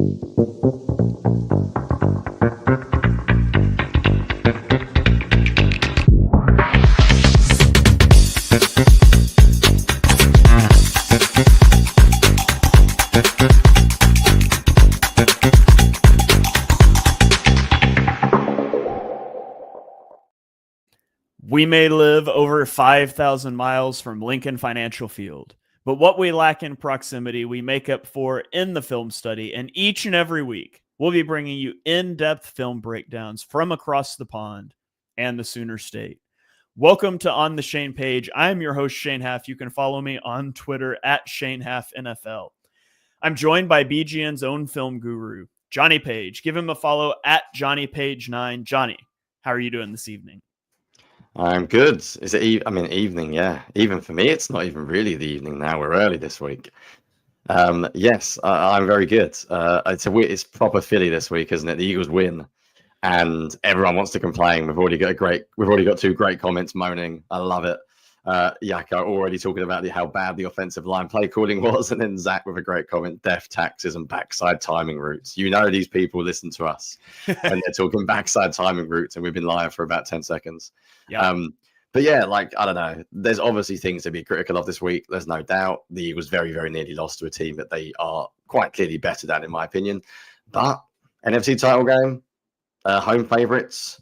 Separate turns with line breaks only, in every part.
We may live over 5,000 miles from Lincoln Financial Field, but what we lack in proximity, we make up for in the film study. And each and every week, we'll be bringing you in-depth film breakdowns from across the pond and the Sooner State. Welcome to On the Shane page. I'm your host, Shane Haff. You can follow me on Twitter at ShaneHaffNFL. I'm joined by BGN's own film guru, Jonny Page. Give him a follow at JohnnyPage9. Jonny, how are you doing this evening?
I'm good. Is it? Evening. Yeah. Even for me, it's not even really the evening now. We're early this week. Yes, I'm very good. It's proper Philly this week, isn't it? The Eagles win, and everyone wants to complain. We've already got two great comments moaning. I love it. Yaka already talking about how bad the offensive line play calling was, and then Zach with a great comment: death taxes and backside timing routes. You know, these people listen to us when they're talking backside timing routes, and we've been live for about 10 seconds.
Yeah.
But yeah, I don't know. There's obviously things to be critical of this week. There's no doubt. The Eagles very, very nearly lost to a team that they are quite clearly better than, in my opinion. But NFC title game, home favorites.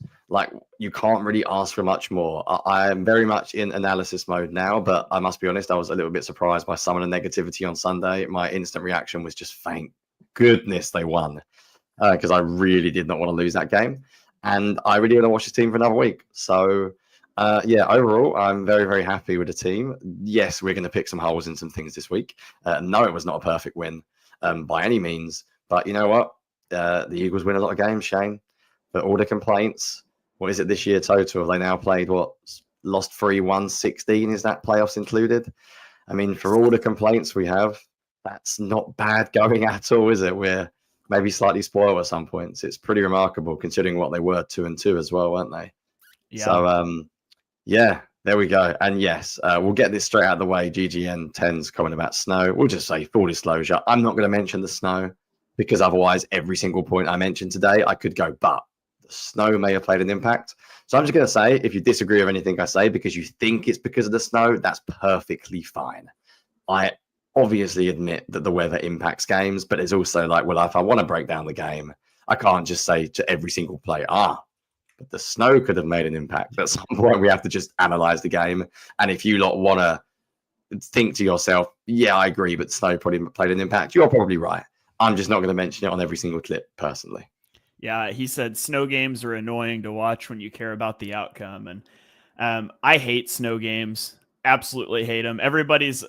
You can't really ask for much more. I am very much in analysis mode now, but I must be honest, I was a little bit surprised by some of the negativity on Sunday. My instant reaction was just, thank goodness they won, because I really did not want to lose that game. And I really want to watch this team for another week. So, overall, I'm very, very happy with the team. Yes, we're going to pick some holes in some things this week. No, it was not a perfect win by any means. But you know what? The Eagles win a lot of games, Shane. But all the complaints, what is it this year total? Have they now played lost 3, won 16? Is that playoffs included? I mean, for all the complaints we have, that's not bad going at all, is it? We're maybe slightly spoiled at some points. It's pretty remarkable considering what they were 2-2 as well, weren't they?
Yeah.
So, there we go. And yes, we'll get this straight out of the way. GGN 10's comment about snow. We'll just say full disclosure. I'm not going to mention the snow because otherwise every single point I mentioned today, I could go, but the snow may have played an impact. So I'm just going to say, if you disagree with anything I say because you think it's because of the snow, that's perfectly fine. I obviously admit that the weather impacts games, but it's also if I want to break down the game, I can't just say to every single play, but the snow could have made an impact. At some point, we have to just analyze the game. And if you lot want to think to yourself, yeah, I agree, but snow probably played an impact, you're probably right. I'm just not going to mention it on every single clip, personally.
Yeah, he said snow games are annoying to watch when you care about the outcome. And I hate snow games. Absolutely hate them. Everybody's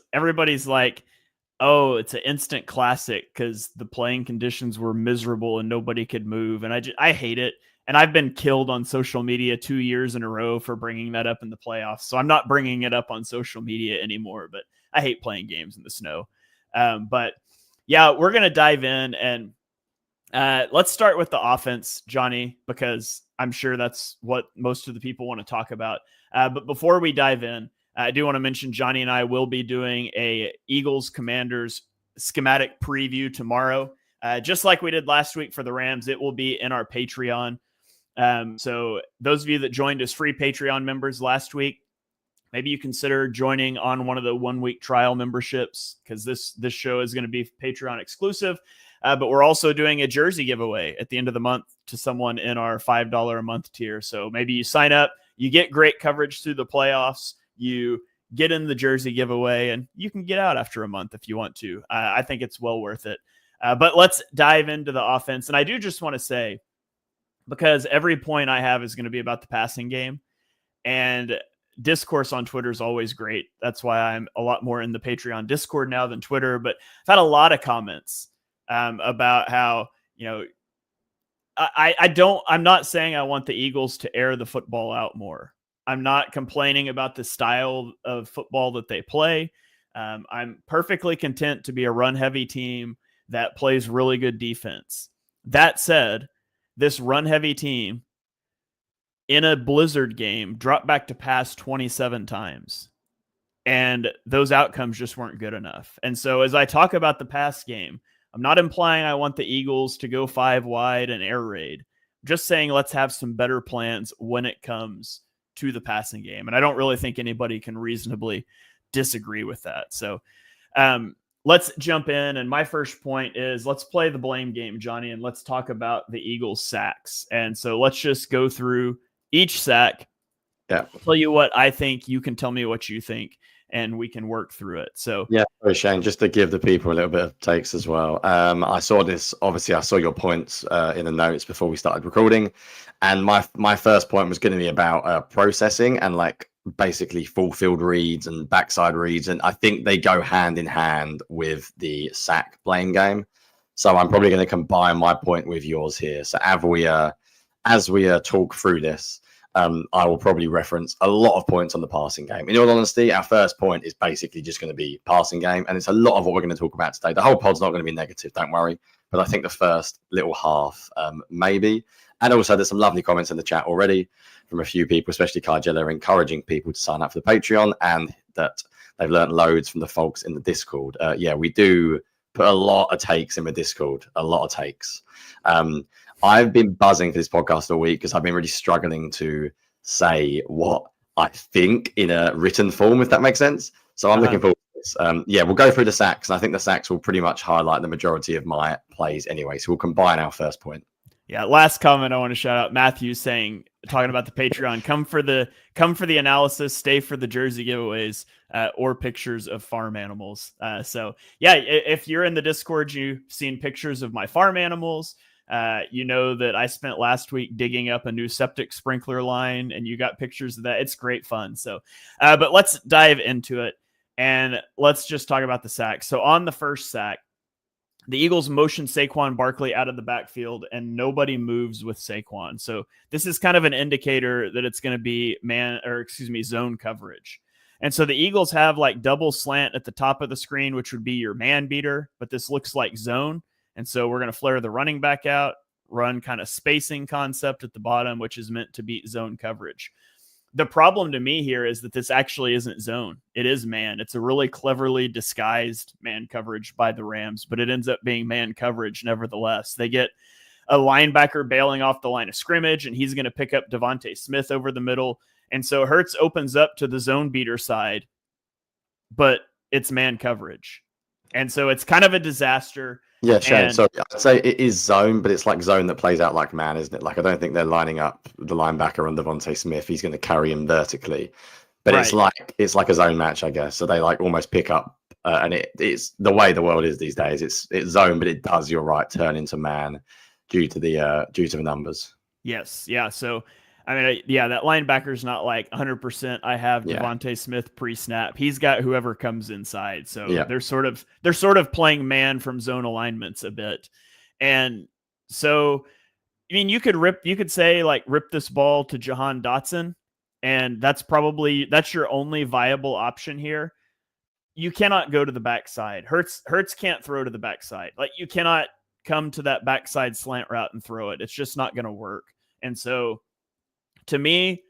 like, oh, it's an instant classic because the playing conditions were miserable and nobody could move. And I hate it. And I've been killed on social media 2 years in a row for bringing that up in the playoffs. So I'm not bringing it up on social media anymore, but I hate playing games in the snow. But yeah, we're going to dive in and let's start with the offense, Jonny, because I'm sure that's what most of the people want to talk about. But before we dive in, I do want to mention Jonny and I will be doing a Eagles Commanders schematic preview tomorrow. Just like we did last week for the Rams, it will be in our Patreon. So those of you that joined as free Patreon members last week, maybe you consider joining on one of the 1-week trial memberships because this show is going to be Patreon exclusive. But we're also doing a jersey giveaway at the end of the month to someone in our $5 a month tier. So maybe you sign up, you get great coverage through the playoffs, you get in the jersey giveaway, and you can get out after a month if you want to. I think it's well worth it. But let's dive into the offense. And I do just want to say, because every point I have is going to be about the passing game, and discourse on Twitter is always great. That's why I'm a lot more in the Patreon Discord now than Twitter. But I've had a lot of comments about how, I'm not saying I want the Eagles to air the football out more. I'm not complaining about the style of football that they play. I'm perfectly content to be a run-heavy team that plays really good defense. That said, this run-heavy team in a blizzard game dropped back to pass 27 times. And those outcomes just weren't good enough. And so as I talk about the pass game, I'm not implying I want the Eagles to go 5 wide and air raid. I'm just saying let's have some better plans when it comes to the passing game. And I don't really think anybody can reasonably disagree with that. So let's jump in. And my first point is let's play the blame game, Jonny, and let's talk about the Eagles sacks. And so let's just go through each sack.
Yeah.
Tell you what I think, you can tell me what you think, and we can work through it. So
yeah, sorry, Shane, just to give the people a little bit of takes as well. I saw this, obviously I saw your points in the notes before we started recording. And my first point was going to be about processing and like basically full field reads and backside reads. And I think they go hand in hand with the sack blame game. So I'm probably going to combine my point with yours here. So as we talk through this, I will probably reference a lot of points on the passing game. In all honesty, our first point is basically just going to be passing game. And it's a lot of what we're going to talk about today. The whole pod's not going to be negative, don't worry. But I think the first little half, maybe. And also there's some lovely comments in the chat already from a few people, especially Kajella, encouraging people to sign up for the Patreon and that they've learned loads from the folks in the Discord. Yeah, we do put a lot of takes in the Discord, a lot of takes. I've been buzzing for this podcast all week because I've been really struggling to say what I think in a written form, if that makes sense. So I'm looking forward to this. Yeah, we'll go through the sacks, and I think the sacks will pretty much highlight the majority of my plays anyway. So we'll combine our first point.
Yeah, last comment I want to shout out Matthew saying, talking about the Patreon, come for the analysis, stay for the jersey giveaways, or pictures of farm animals. So yeah, if you're in the Discord, you've seen pictures of my farm animals. You know that I spent last week digging up a new septic sprinkler line, and you got pictures of that. It's great fun. So, but let's dive into it, and let's just talk about the sack. So on the first sack, the Eagles motion Saquon Barkley out of the backfield, and nobody moves with Saquon. So this is kind of an indicator that it's going to be zone coverage. And so the Eagles have like double slant at the top of the screen, which would be your man beater, but this looks like zone. And so we're going to flare the running back out, run kind of spacing concept at the bottom, which is meant to beat zone coverage. The problem to me here is that this actually isn't zone. It is man. It's a really cleverly disguised man coverage by the Rams, but it ends up being man coverage nevertheless. They get a linebacker bailing off the line of scrimmage, and he's going to pick up Devontae Smith over the middle. And so Hurts opens up to the zone beater side, but it's man coverage. And so it's kind of a disaster.
Yeah, Shane, sorry. I'd say it is zone, but it's like zone that plays out like man, isn't it? Like, I don't think they're lining up the linebacker on Devontae Smith. He's going to carry him vertically. But right. it's like a zone match, I guess. So they like almost pick up, and it's the way the world is these days. It's zone, but it does, you're right, turn into man due to the numbers.
Yes, yeah. So I mean, that linebacker's not like 100%. I have Devontae Smith pre-snap. He's got whoever comes inside. So they're sort of playing man from zone alignments a bit. And so, I mean, you could say like rip this ball to Jahan Dotson, and that's your only viable option here. You cannot go to the backside. Hurts can't throw to the backside. Like, you cannot come to that backside slant route and throw it. It's just not going to work. And so, to me,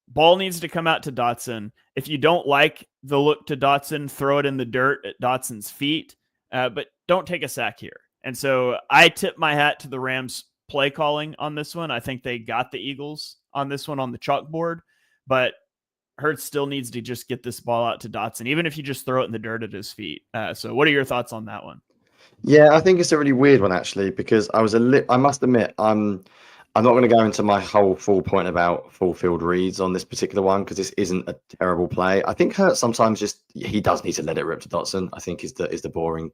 ball needs to come out to Dotson. If you don't like the look to Dotson, throw it in the dirt at Dotson's feet, but don't take a sack here. And so I tip my hat to the Rams play calling on this one. I think they got the Eagles on this one on the chalkboard, but Hurts still needs to just get this ball out to Dotson, even if you just throw it in the dirt at his feet. So what are your thoughts on that one?
Yeah, I think it's a really weird one, actually, because I must admit, I'm not going to go into my whole full point about full field reads on this particular one because this isn't a terrible play. I think Hurts sometimes he does need to let it rip to Dotson, I think is the boring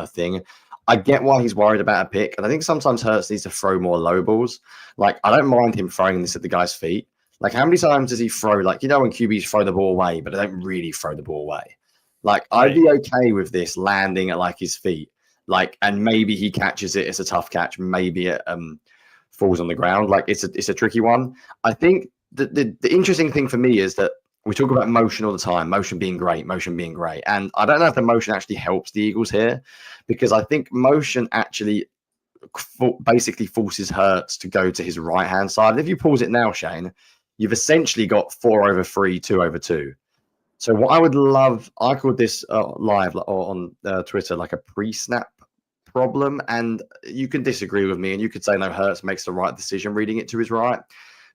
thing. I get why he's worried about a pick, and I think sometimes Hurts needs to throw more low balls. Like, I don't mind him throwing this at the guy's feet. Like, how many times does he throw, like, when QBs throw the ball away, but they don't really throw the ball away? Like, right. I'd be okay with this landing at like his feet. Like, and maybe he catches it. It's a tough catch. Maybe it falls on the ground. Like, it's a tricky one. I think the interesting thing for me is that we talk about motion all the time, motion being great. And I don't know if the motion actually helps the Eagles here, because I think motion actually basically forces Hurts to go to his right-hand side. If you pause it now, Shane, you've essentially got 4/3, 2/2. So what I would love, I called this live or on Twitter like a pre-snap problem, and you can disagree with me, and you could say no, Hurts makes the right decision reading it to his right.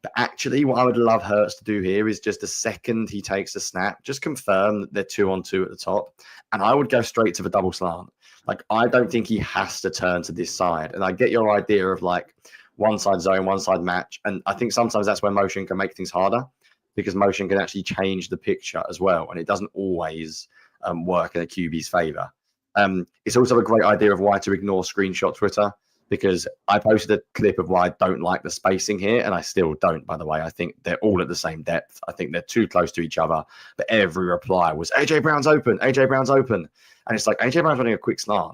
But actually, what I would love Hurts to do here is just the second he takes the snap, just confirm that they're 2-on-2 at the top, and I would go straight to the double slant. Like, I don't think he has to turn to this side. And I get your idea of like one side zone, one side match. And I think sometimes that's where motion can make things harder, because motion can actually change the picture as well. And it doesn't always work in a QB's favor. It's also a great idea of why to ignore screenshot Twitter, because I posted a clip of why I don't like the spacing here. And I still don't, by the way. I think they're all at the same depth. I think they're too close to each other. But every reply was, AJ Brown's open, AJ Brown's open. And it's like, AJ Brown's running a quick slant.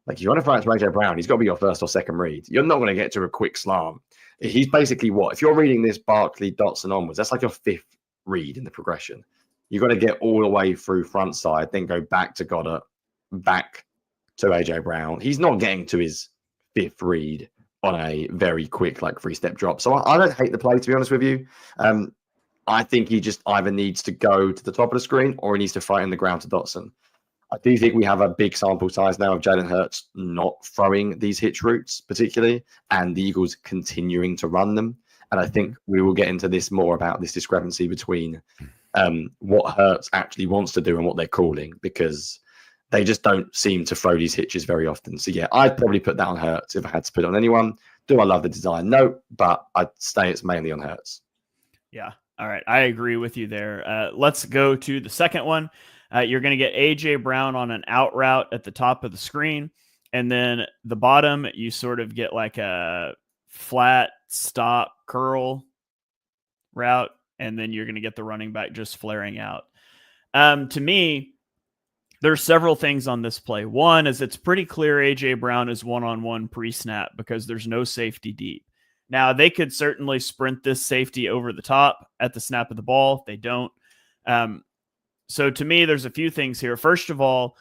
Like, if you want to throw it to AJ Brown, he's got to be your first or second read. You're not going to get to a quick slant. He's basically what? If you're reading this Barkley, Dotson onwards, that's like your fifth read in the progression. You've got to get all the way through front side, then go back to Goddard, back to AJ Brown. He's not getting to his fifth read on a very quick, like, 3-step drop. So I don't hate the play, to be honest with you. I think he just either needs to go to the top of the screen or he needs to fight in the ground to Dotson. I do think we have a big sample size now of Jalen Hurts not throwing these hitch routes, particularly, and the Eagles continuing to run them. And I think we will get into this more about this discrepancy between what Hurts actually wants to do and what they're calling, because they just don't seem to throw these hitches very often. So, yeah, I'd probably put that on Hurts if I had to put it on anyone. Do I love the design? No, but I'd say it's mainly on Hurts.
Yeah. All right. I agree with you there. Let's go to the second one. You're going to get AJ Brown on an out route at the top of the screen. And then the bottom, you sort of get like a flat stop curl route. And then you're going to get the running back just flaring out. To me, there's several things on this play. One is it's pretty clear AJ Brown is one-on-one pre-snap because there's no safety deep. Now, they could certainly sprint this safety over the top at the snap of the ball. They don't. So to me, there's a few things here. First of all,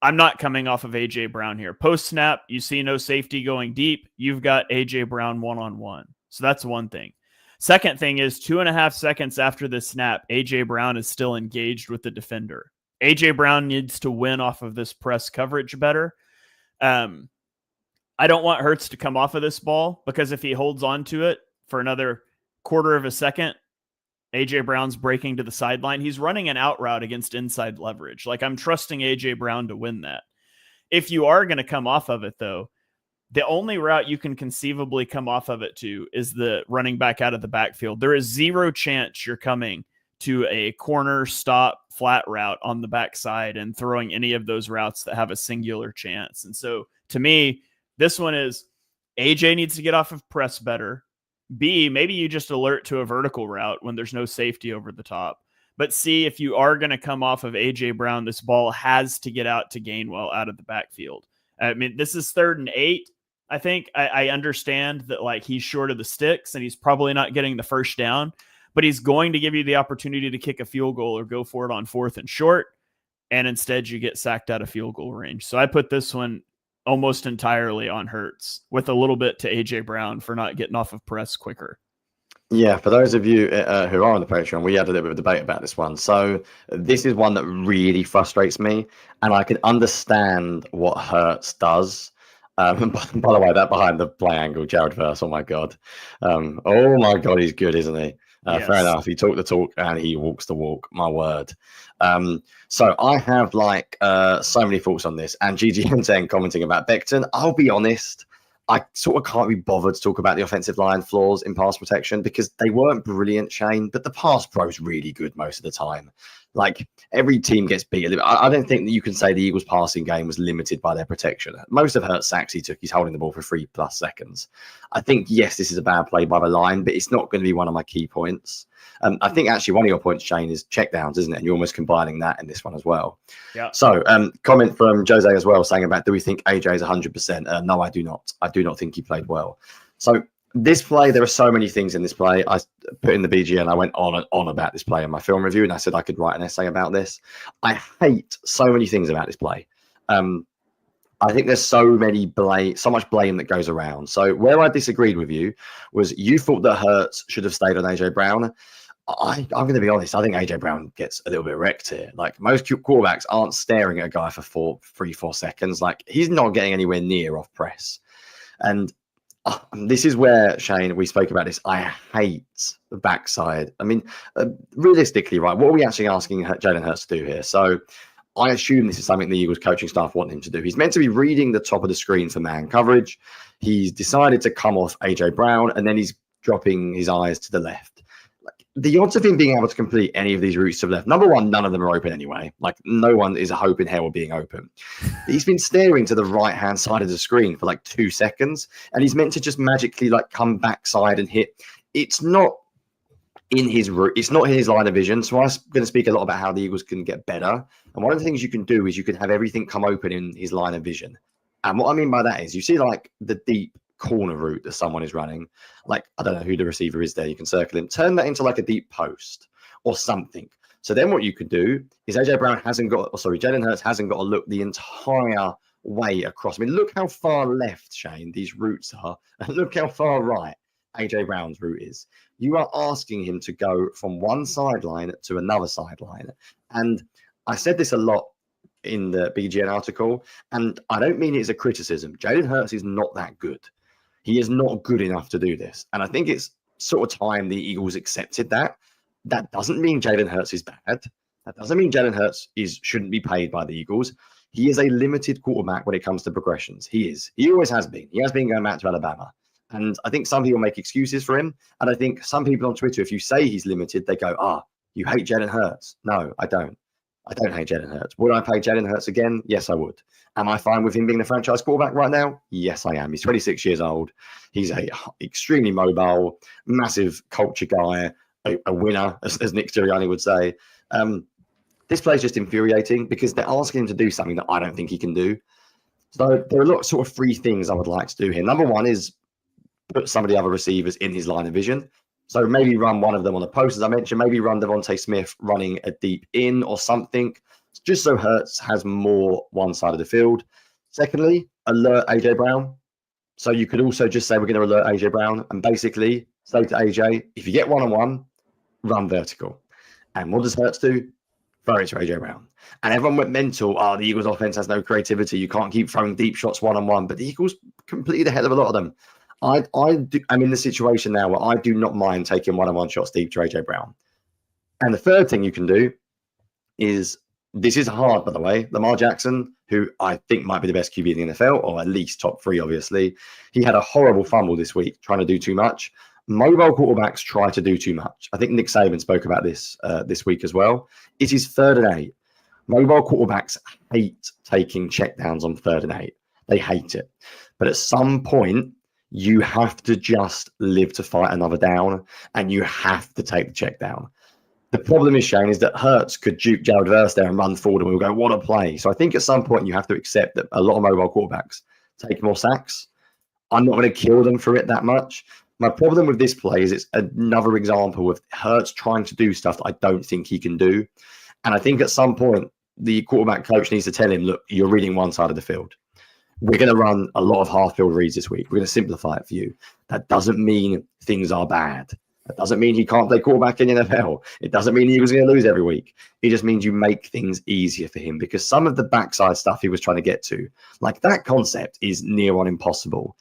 I'm not coming off of AJ Brown here. Post-snap, you see no safety going deep. You've got AJ Brown one-on-one. So that's one thing. Second thing is 2.5 seconds after the snap, AJ Brown is still engaged with the defender. AJ Brown needs to win off of this press coverage better. I don't want Hurts to come off of this ball, because if he holds on to it for another quarter of a second, AJ Brown's breaking to the sideline. He's running an out route against inside leverage. Like, I'm trusting AJ Brown to win that. If you are going to come off of it, though, the only route you can conceivably come off of it to is the running back out of the backfield. There is zero chance you're coming to a corner stop flat route on the backside and throwing any of those routes that have a singular chance. And so to me, this one is AJ needs to get off of press better. B, maybe you just alert to a vertical route when there's no safety over the top. But C, if you are going to come off of AJ Brown, this ball has to get out to Gainwell out of the backfield. I mean, this is 3rd and 8. I think I understand that, like, he's short of the sticks and he's probably not getting the first down, but he's going to give you the opportunity to kick a field goal or go for it on 4th and short. And instead you get sacked out of field goal range. So I put this one almost entirely on Hurts, with a little bit to AJ Brown for not getting off of press quicker.
Yeah, for those of you who are on the Patreon, we had a little bit of debate about this one. So this is one that really frustrates me, and I can understand what Hurts does. By the way, that behind the play angle, Jared Verse, oh my God, he's good, isn't he? Yes. Fair enough. He talked the talk and he walks the walk. My word. So I have so many thoughts on this. And GGM10 commenting about Becton. I'll be honest, I sort of can't be bothered to talk about the offensive line flaws in pass protection because they weren't brilliant, Shane, but the pass pro is really good most of the time. Like, every team gets beat a little. I don't think that you can say the Eagles' passing game was limited by their protection. Most of Hurts' sacks he took, he's holding the ball for 3+ seconds. I think, yes, this is a bad play by the line, but it's not going to be one of my key points. I think actually one of your points, Shane, is checkdowns, isn't it? And you're almost combining that in this one as well. Yeah. So, comment from Jose as well, saying about, do we think AJ is 100%? No, I do not. I do not think he played well. So, this play, there are so many things in this play. I put in the BG and I went on and on about this play in my film review, and I said I could write an essay about this. I hate so many things about this play. I think there's so much blame that goes around. So where I disagreed with you was you thought that Hurts should have stayed on AJ Brown. I'm going to be honest. I think AJ Brown gets a little bit wrecked here. Like most quarterbacks aren't staring at a guy for 3-4 seconds. Like he's not getting anywhere near off press. And this is where, Shane, we spoke about this. I hate the backside. I mean, realistically, right, what are we actually asking Jalen Hurts to do here? So I assume this is something the Eagles coaching staff want him to do. He's meant to be reading the top of the screen for man coverage. He's decided to come off AJ Brown, and then he's dropping his eyes to the left. Like, the odds of him being able to complete any of these routes to the left, number one, none of them are open anyway. Like, no one is a hope in hell of being open. He's been staring to the right-hand side of the screen for like 2 seconds, and he's meant to just magically like come backside and hit. It's not in his route. It's not in his line of vision. So I'm going to speak a lot about how the Eagles can get better. And one of the things you can do is you can have everything come open in his line of vision. And what I mean by that is you see like the deep corner route that someone is running. Like, I don't know who the receiver is there. You can circle him, turn that into like a deep post or something. So then what you could do is Jalen Hurts hasn't got to look the entire way across. I mean, look how far left, Shane, these routes are. And look how far right AJ Brown's route is. You are asking him to go from one sideline to another sideline. And I said this a lot in the BGN article, and I don't mean it as a criticism. Jalen Hurts is not that good. He is not good enough to do this. And I think it's sort of time the Eagles accepted that. That doesn't mean Jalen Hurts is bad. That doesn't mean Jalen Hurts shouldn't be paid by the Eagles. He is a limited quarterback when it comes to progressions. He is. He always has been. He has been going back to Alabama. And I think some people make excuses for him. And I think some people on Twitter, if you say he's limited, they go, you hate Jalen Hurts. No, I don't. I don't hate Jalen Hurts. Would I pay Jalen Hurts again? Yes, I would. Am I fine with him being the franchise quarterback right now? Yes, I am. He's 26 years old. He's a extremely mobile, massive culture guy, a winner, as Nick Sirianni would say. This play is just infuriating because they're asking him to do something that I don't think he can do. So there are a lot of sort of free things I would like to do here. Number one is put some of the other receivers in his line of vision. So maybe run one of them on the post, as I mentioned. Maybe run Devontae Smith running a deep in or something, just so Hurts has more one side of the field. Secondly, alert AJ Brown. So you could also just say we're going to alert AJ Brown and basically say to AJ, if you get one-on-one, run vertical. And what does Hurts do? Throw it to AJ Brown. And everyone went mental. The Eagles offense has no creativity. You can't keep throwing deep shots one-on-one. But the Eagles completed a hell of a lot of them. I'm in the situation now where I do not mind taking one-on-one shots deep to AJ Brown. And the third thing you can do is, this is hard, by the way, Lamar Jackson, who I think might be the best QB in the NFL, or at least top 3, obviously. He had a horrible fumble this week, trying to do too much. Mobile quarterbacks try to do too much. I think Nick Saban spoke about this this week as well. It is 3rd and 8. Mobile quarterbacks hate taking checkdowns on 3rd and 8. They hate it. But at some point, you have to just live to fight another down, and you have to take the check down. The problem is, Shane, is that Hurts could juke Jared Verse there and run forward, and we'll go, what a play. So I think at some point you have to accept that a lot of mobile quarterbacks take more sacks. I'm not going to kill them for it that much. My problem with this play is it's another example of Hurts trying to do stuff that I don't think he can do. And I think at some point, the quarterback coach needs to tell him, look, you're reading one side of the field. We're going to run a lot of half-field reads this week. We're going to simplify it for you. That doesn't mean things are bad. That doesn't mean he can't play quarterback in the NFL. It doesn't mean he was going to lose every week. It just means you make things easier for him, because some of the backside stuff he was trying to get to, like that concept, is near on impossible.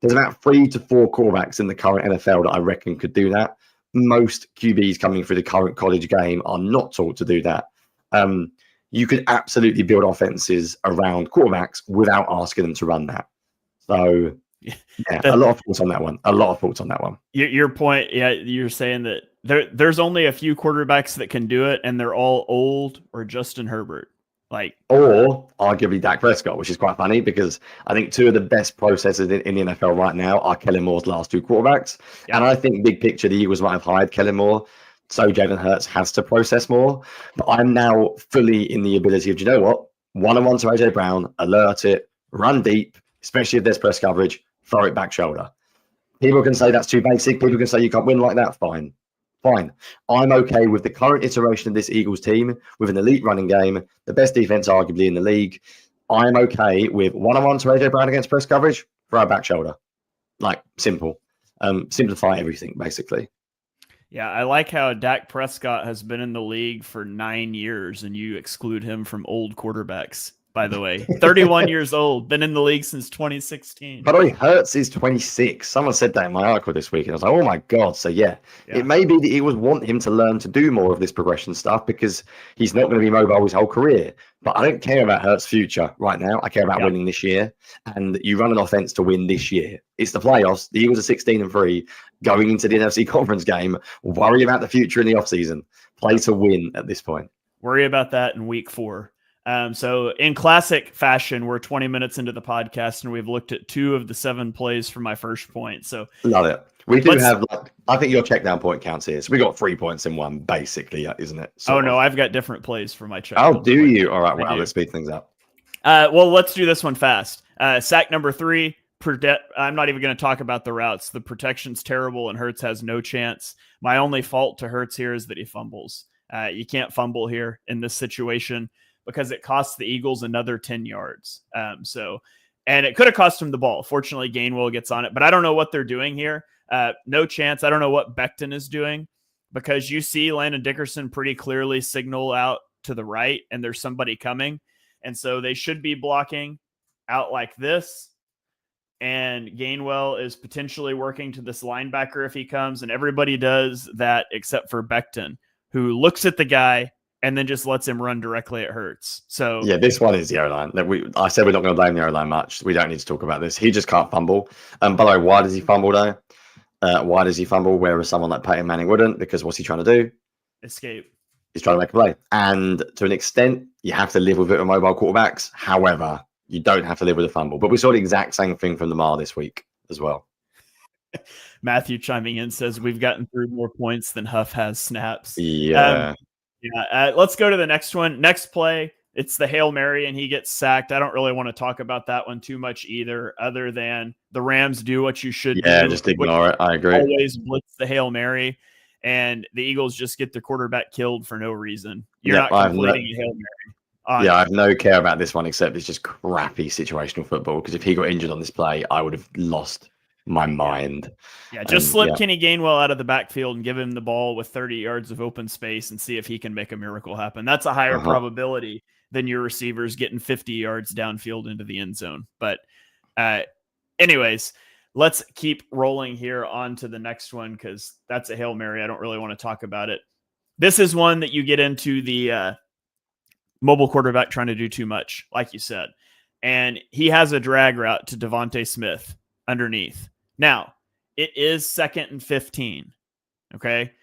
There's about 3 to 4 quarterbacks in the current NFL that I reckon could do that. Most QBs coming through the current college game are not taught to do that. You could absolutely build offenses around quarterbacks without asking them to run that. So, yeah, a lot of thoughts on that one.
Your point, yeah, you're saying that there's only a few quarterbacks that can do it, and they're all old or Justin Herbert. Or
arguably Dak Prescott, which is quite funny because I think 2 of the best processors in the NFL right now are Kellen Moore's last 2 quarterbacks. Yeah. And I think big picture, the Eagles might have hired Kellen Moore, so Jalen Hurts has to process more. But I'm now fully in the ability of, you know what? One-on-one to AJ Brown, alert it, run deep, especially if there's press coverage, throw it back shoulder. People can say that's too basic. People can say you can't win like that. Fine. I'm okay with the current iteration of this Eagles team with an elite running game, the best defense arguably in the league. I'm okay with one-on-one to AJ Brown against press coverage, throw it back shoulder. Like, simple. Simplify everything, basically.
Yeah, I like how Dak Prescott has been in the league for 9 years and you exclude him from old quarterbacks, by the way. 31 years old, been in the league since 2016.
By the way, Hurts is 26. Someone said that in my article this week, and I was like, oh my God. So, yeah, it may be that the Eagles want him to learn to do more of this progression stuff because he's not going to be mobile his whole career. But I don't care about Hurts' future right now. I care about winning this year. And you run an offense to win this year. It's the playoffs. The Eagles are 16-3 going into the NFC conference game. Worry about the future in the offseason. Play to win at this point.
Worry about that in week 4. So in classic fashion, we're 20 minutes into the podcast and we've looked at 2 of the 7 plays for my first point. So
love it. We do have, I think your check down point counts here. So we got 3 points in one, basically, isn't it?
No, I've got different plays for my check.
Oh, do you? All right, well, let's speed things up.
Well, let's do this one fast. Sack number 3. I'm not even going to talk about the routes. The protection's terrible and Hurts has no chance. My only fault to Hurts here is that he fumbles. You can't fumble here in this situation because it costs the Eagles another 10 yards. And it could have cost him the ball. Fortunately, Gainwell gets on it, but I don't know what they're doing here. No chance. I don't know what Becton is doing because you see Landon Dickerson pretty clearly signal out to the right and there's somebody coming. And so they should be blocking out like this. And Gainwell is potentially working to this linebacker if he comes, and everybody does that except for Becton, who looks at the guy and then just lets him run directly at Hurts. So
yeah, this one is the O-line. I said we're not going to blame the O-line much. We don't need to talk about this. He just can't fumble. By the way, why does he fumble though? Why does he fumble? Whereas someone like Peyton Manning wouldn't, because what's he trying to do?
Escape.
He's trying to make a play. And to an extent, you have to live with it with mobile quarterbacks. However, you don't have to live with a fumble. But we saw the exact same thing from Lamar this week as well.
Matthew chiming in says we've gotten through more points than Huff has snaps.
Yeah.
Let's go to the next one. Next play, it's the Hail Mary and he gets sacked. I don't really want to talk about that one too much either, other than the Rams do what you should do.
Yeah, just ignore it. I agree.
Always blitz the Hail Mary, and the Eagles just get their quarterback killed for no reason. You're not completing a Hail Mary.
I have no care about this one except it's just crappy situational football because if he got injured on this play, I would have lost my mind.
Yeah, just slip Kenny Gainwell out of the backfield and give him the ball with 30 yards of open space and see if he can make a miracle happen. That's a higher probability than your receivers getting 50 yards downfield into the end zone. But anyways, let's keep rolling here on to the next one because that's a Hail Mary. I don't really want to talk about it. This is one that you get into the mobile quarterback trying to do too much, like you said. And he has a drag route to Devontae Smith underneath. Now, it is 2nd and 15, okay?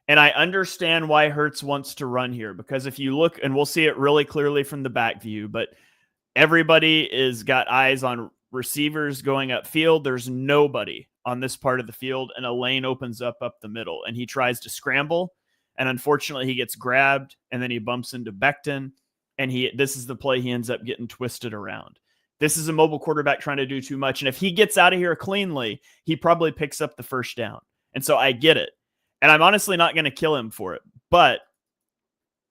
And I understand why Hurts wants to run here because if you look, and we'll see it really clearly from the back view, but everybody is got eyes on receivers going upfield. There's nobody on this part of the field, and a lane opens up the middle, and he tries to scramble, and unfortunately he gets grabbed, and then he bumps into Becton, and this is the play he ends up getting twisted around. This is a mobile quarterback trying to do too much. And if he gets out of here cleanly, he probably picks up the first down. And so I get it. And I'm honestly not going to kill him for it. But,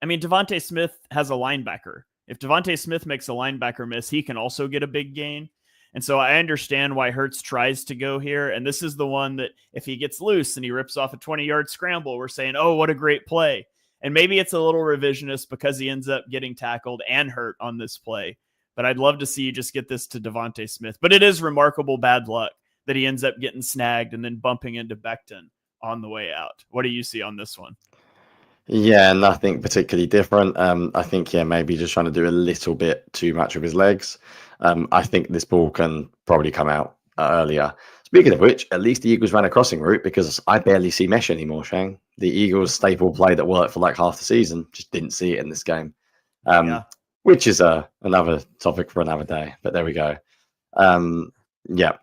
I mean, Devontae Smith has a linebacker. If Devontae Smith makes a linebacker miss, he can also get a big gain. And so I understand why Hurts tries to go here. And this is the one that if he gets loose and he rips off a 20-yard scramble, we're saying, oh, what a great play. And maybe it's a little revisionist because he ends up getting tackled and hurt on this play. But I'd love to see you just get this to Devontae Smith. But it is remarkable bad luck that he ends up getting snagged and then bumping into Becton on the way out. What do you see on this one?
Yeah, nothing particularly different. I think, maybe just trying to do a little bit too much with his legs. I think this ball can probably come out earlier. Speaking of which, at least the Eagles ran a crossing route because I barely see mesh anymore, Shane. The Eagles' staple play that worked for like half the season, just didn't see it in this game. Which is another topic for another day, but there we go. Yeah.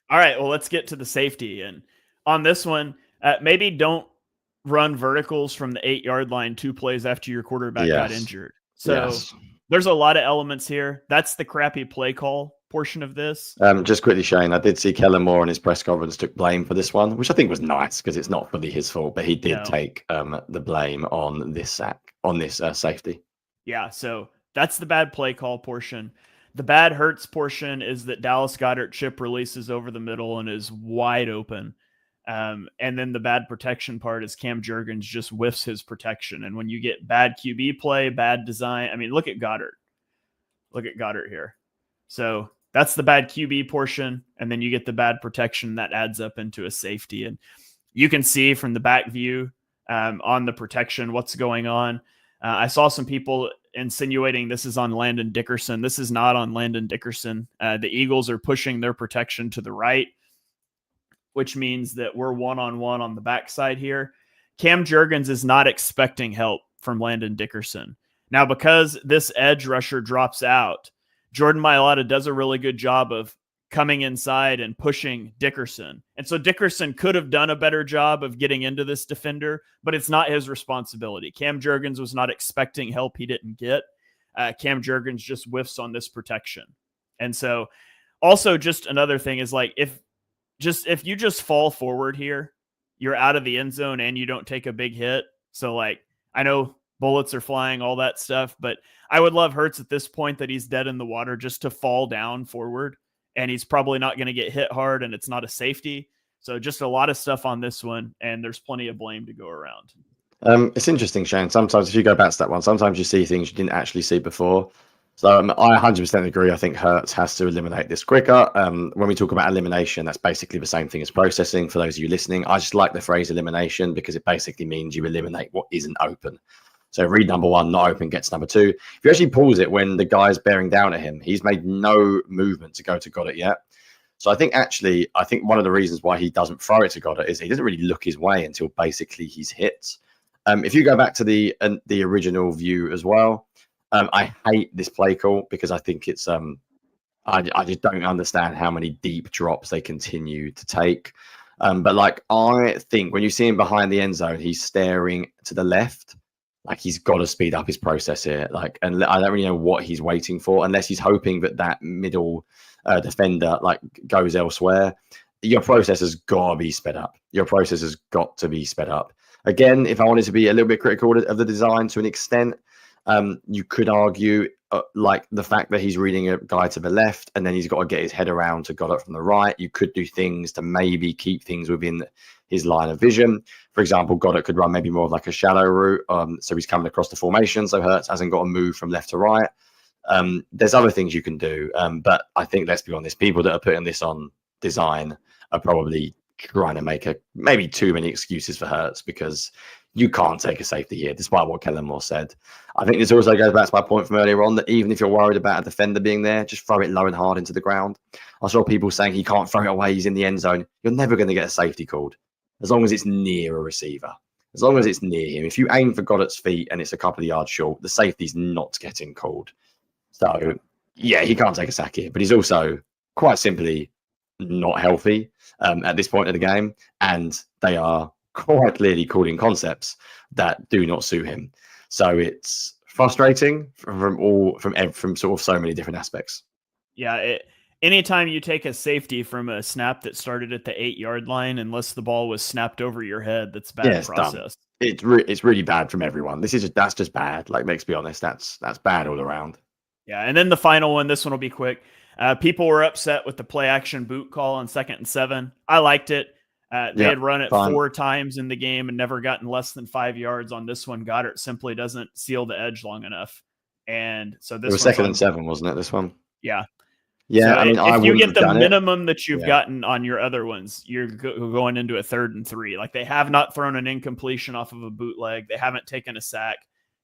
All right, well, let's get to the safety. And on this one, maybe don't run verticals from the 8-yard line 2 plays after your quarterback got injured. So there's a lot of elements here. That's the crappy play call portion of this.
Just quickly, Shane, I did see Kellen Moore in his press conference took blame for this one, which I think was nice because it's not fully his fault, but he did take the blame on this sack, on this safety.
Yeah, so that's the bad play call portion. The bad Hurts portion is that Dallas Goedert chip releases over the middle and is wide open. And then the bad protection part is Cam Jurgens just whiffs his protection. And when you get bad QB play, bad design, I mean, look at Goddard. Look at Goddard here. So that's the bad QB portion. And then you get the bad protection that adds up into a safety. And you can see from the back view on the protection what's going on. I saw some people insinuating this is on Landon Dickerson. This is not on Landon Dickerson. The Eagles are pushing their protection to the right, which means that we're one-on-one on the backside here. Cam Jurgens is not expecting help from Landon Dickerson. Now, because this edge rusher drops out, Jordan Mailata does a really good job of coming inside and pushing Dickerson. And so Dickerson could have done a better job of getting into this defender, but it's not his responsibility. Cam Jurgens was not expecting help he didn't get. Cam Jurgens just whiffs on this protection. And so also just another thing is like, if you just fall forward here, you're out of the end zone and you don't take a big hit. So like, I know bullets are flying, all that stuff, but I would love Hurts at this point that he's dead in the water just to fall down forward, and he's probably not going to get hit hard, and it's not a safety. So just a lot of stuff on this one, and there's plenty of blame to go around.
It's interesting, Shane. Sometimes if you go back to that one, sometimes you see things you didn't actually see before. So I 100% agree. I think Hurts has to eliminate this quicker. When we talk about elimination, that's basically the same thing as processing. For those of you listening, I just like the phrase elimination because it basically means you eliminate what isn't open. So read number one, not open, gets number two. If you actually pause it when the guy's bearing down at him, he's made no movement to go to Goddard yet. So I think one of the reasons why he doesn't throw it to Goddard is he doesn't really look his way until basically he's hit. If you go back to the original view as well, I hate this play call because I think it's I just don't understand how many deep drops they continue to take. But like I think when you see him behind the end zone, he's staring to the left. Like he's got to speed up his process here. Like, and I don't really know what he's waiting for, unless he's hoping that middle defender like goes elsewhere. Your process has got to be sped up. Your process has got to be sped up. Again, if I wanted to be a little bit critical of the design to an extent, you could argue like the fact that he's reading a guy to the left and then he's got to get his head around to Goddard from the right. You could do things to maybe keep things within his line of vision. For example, Goddard could run maybe more of like a shallow route. So he's coming across the formation. So Hurts hasn't got to move from left to right. There's other things you can do. But I think, let's be honest, people that are putting this on design are probably trying to make maybe too many excuses for Hurts because you can't take a safety here, despite what Kellen Moore said. I think this also goes back to my point from earlier on that even if you're worried about a defender being there, just throw it low and hard into the ground. I saw people saying he can't throw it away, he's in the end zone. You're never going to get a safety called as long as it's near a receiver. As long as it's near him. If you aim for Goddard's feet and it's a couple of yards short, the safety's not getting called. So, yeah, he can't take a sack here, but he's also quite simply not healthy at this point of the game, and they are quite clearly calling concepts that do not suit him. So it's frustrating from sort of so many different aspects.
Yeah, anytime you take a safety from a snap that started at the 8-yard line, unless the ball was snapped over your head, that's bad process.
It's really bad from everyone. That's just bad. Like, let's be honest, that's bad all around.
Yeah, and then the final one, this one will be quick. People were upset with the play action boot call on 2nd and 7. I liked it. They had run it 4 times in the game and never gotten less than 5 yards. On this one, Goddard simply doesn't seal the edge long enough. And so this
was 2nd and 7, wasn't it, this one?
Yeah.
Yeah,
so
I mean,
if you get the minimum that you've
Yeah.
gotten on your other ones, you're going into a 3rd and 3. Like, they have not thrown an incompletion off of a bootleg. They haven't taken a sack.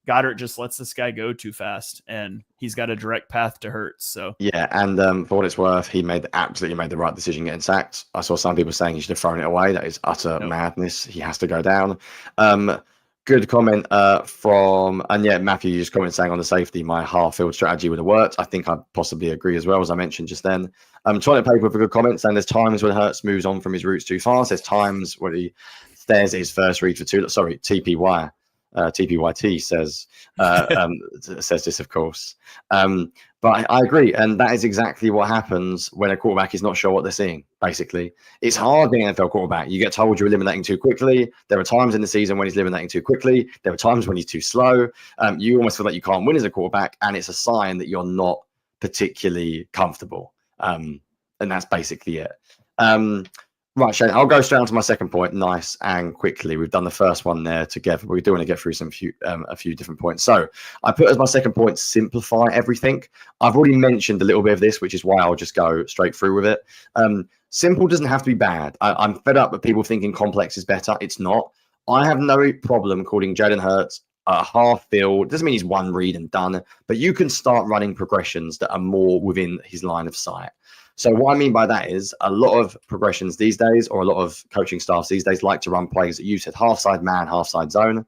Goddard just lets this guy go too fast, and he's got a direct path to Hurts. So
yeah, and for what it's worth, he absolutely made the right decision getting sacked. I saw some people saying he should have thrown it away. That is utter madness. He has to go down. Good comment Matthew, you just commented saying on the safety, my half-field strategy would have worked. I think I'd possibly agree as well, as I mentioned just then. Toilet Paper with a good comment saying there's times when Hurts moves on from his routes too fast. There's times where he stares at his first read for too. Sorry, TPY. TPYT says this, of course. But I agree, and that is exactly what happens when a quarterback is not sure what they're seeing. Basically, it's hard being an NFL quarterback. You get told you're eliminating too quickly. There are times in the season when he's eliminating too quickly. There are times when he's too slow. You almost feel like you can't win as a quarterback, and it's a sign that you're not particularly comfortable. And that's basically it. Right, Shane, I'll go straight on to my second point, nice and quickly. We've done the first one there together, but we do want to get through a few different points. So I put as my second point, simplify everything. I've already mentioned a little bit of this, which is why I'll just go straight through with it. Simple doesn't have to be bad. I'm fed up with people thinking complex is better. It's not. I have no problem calling Jalen Hurts a half field. Doesn't mean he's one read and done, but you can start running progressions that are more within his line of sight. So what I mean by that is a lot of progressions these days, or a lot of coaching staffs these days, like to run plays that you said half side man, half side zone.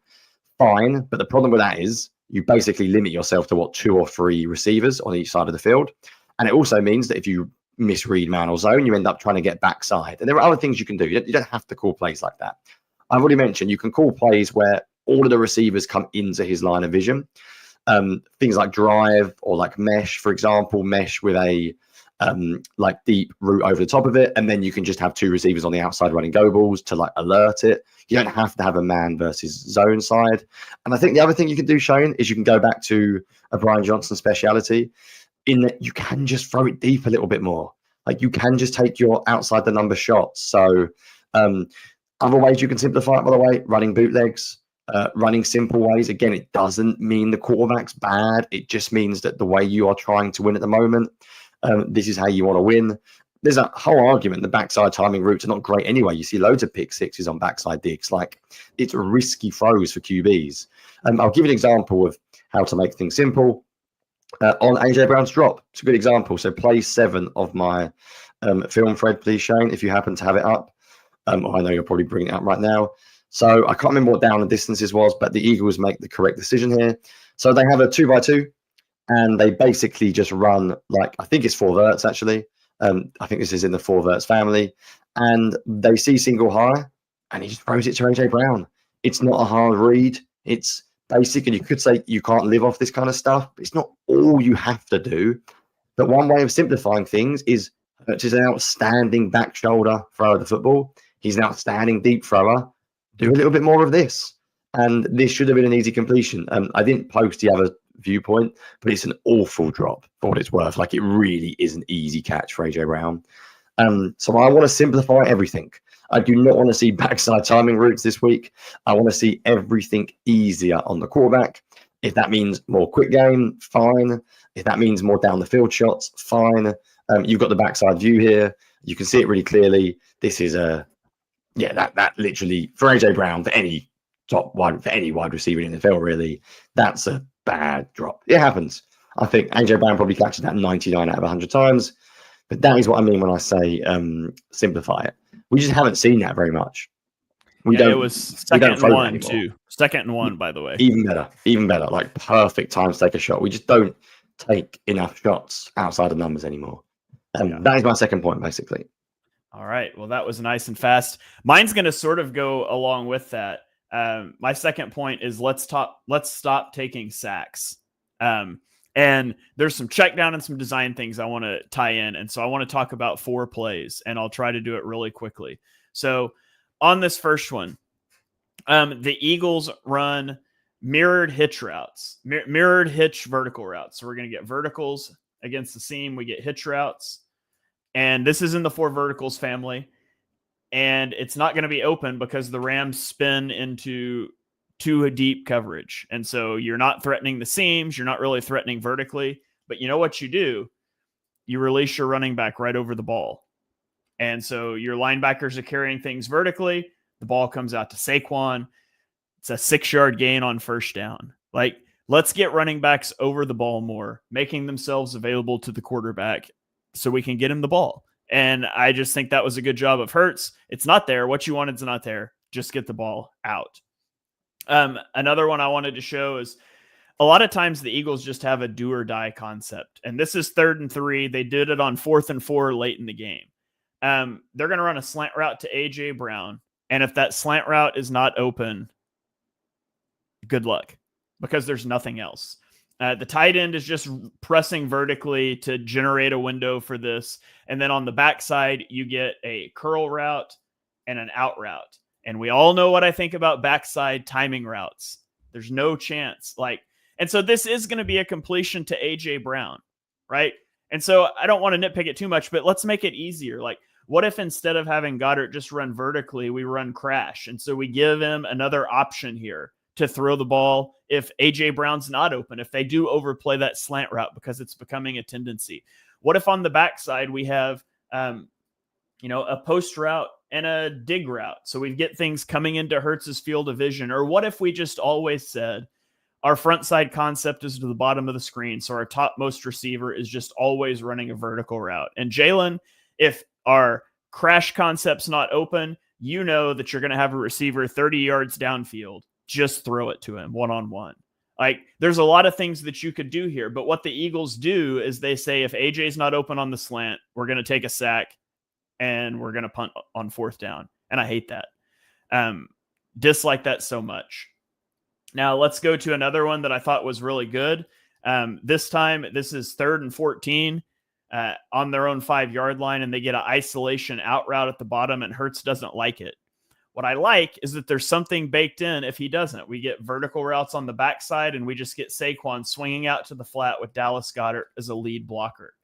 Fine, but the problem with that is you basically limit yourself to 2 or 3 receivers on each side of the field, and it also means that if you misread man or zone, you end up trying to get backside. And there are other things you can do. You don't have to call plays like that. I've already mentioned you can call plays where all of the receivers come into his line of vision. Things like drive or like mesh, for example, mesh with a like deep route over the top of it, and then you can just have 2 receivers on the outside running go balls to like alert it. You don't have to have a man versus zone side. And I think the other thing you can do, Shane, is you can go back to a Brian Johnson speciality in that you can just throw it deep a little bit more. Like you can just take your outside the number shots. So other ways you can simplify it, by the way, running bootlegs, running simple ways. Again, it doesn't mean the quarterback's bad. It just means that the way you are trying to win at the moment, this is how you want to win. There's a whole argument the backside timing routes are not great anyway. You see loads of pick sixes on backside digs. Like it's risky throws for QBs. I'll give you an example of how to make things simple. On AJ Brown's drop, it's a good example. So play 7 of my film thread, please, Shane, if you happen to have it up. I know you're probably bringing it up right now. So I can't remember what down and distances was, but the Eagles make the correct decision here. So they have a 2x2. And they basically just run like, I think it's 4 verts actually. I think this is in the 4 verts family. And they see single high and he just throws it to AJ Brown. It's not a hard read. It's basic. And you could say you can't live off this kind of stuff, but it's not all you have to do. But one way of simplifying things is Hurts is an outstanding back shoulder thrower of the football. He's an outstanding deep thrower. Do a little bit more of this. And this should have been an easy completion. I didn't post the other viewpoint, but it's an awful drop for what it's worth. Like it really is an easy catch for AJ Brown. So I want to simplify everything. I do not want to see backside timing routes this week. I want to see everything easier on the quarterback. If that means more quick game, fine. If that means more down the field shots, fine. You've got the backside view here. You can see it really clearly. This is that literally for AJ Brown, for any wide receiver in the NFL, really, that's a bad drop. It happens. I think AJ Brown probably catches that 99 out of 100 times, but that is what I mean when I say simplify it. We just haven't seen that very much.
It was second and 1 too. Second and 1, by the way.
Even better. Like perfect time to take a shot. We just don't take enough shots outside of numbers anymore. That is my second point, basically.
All right. Well, that was nice and fast. Mine's going to sort of go along with that. My second point is let's stop taking sacks. And there's some check down and some design things I want to tie in. And so I want to talk about 4 plays, and I'll try to do it really quickly. So on this first one, the Eagles run mirrored hitch routes, mirrored hitch vertical routes. So we're going to get verticals against the seam. We get hitch routes. And this is in the 4 verticals family. And it's not going to be open because the Rams spin into too deep coverage. And so you're not threatening the seams. You're not really threatening vertically. But you know what you do? You release your running back right over the ball. And so your linebackers are carrying things vertically. The ball comes out to Saquon. It's a 6-yard gain on first down. Like, let's get running backs over the ball more, making themselves available to the quarterback so we can get him the ball. And I just think that was a good job of Hurts. It's not there. What you wanted is not there. Just get the ball out. Another one I wanted to show is a lot of times the Eagles just have a do or die concept. And this is 3rd and 3. They did it on 4th and 4 late in the game. They're going to run a slant route to AJ Brown. And if that slant route is not open, good luck, because there's nothing else. The tight end is just pressing vertically to generate a window for this. And then on the backside, you get a curl route and an out route. And we all know what I think about backside timing routes. There's no chance. And so this is going to be a completion to AJ Brown, right? And so I don't want to nitpick it too much, but let's make it easier. Like, What if instead of having Goddard just run vertically, we run crash? And so we give him another option here to throw the ball if A.J. Brown's not open, if they do overplay that slant route because it's becoming a tendency. What if on the backside we have, a post route and a dig route? So we get things coming into Hurts's field of vision. Or what if we just always said our front side concept is to the bottom of the screen, so our topmost receiver is just always running a vertical route? And Jalen, if our crash concept's not open, you know that you're going to have a receiver 30 yards downfield. Just throw it to him one-on-one. Like, there's a lot of things that you could do here, but what the Eagles do is they say, if AJ's not open on the slant, we're going to take a sack and we're going to punt on 4th down. And I hate that. Dislike that so much. Now let's go to another one that I thought was really good. This time, this is 3rd and 14 on their own 5-yard line, and they get an isolation out route at the bottom, and Hurts doesn't like it. What I like is that there's something baked in if he doesn't. We get vertical routes on the backside, and we just get Saquon swinging out to the flat with Dallas Goedert as a lead blocker.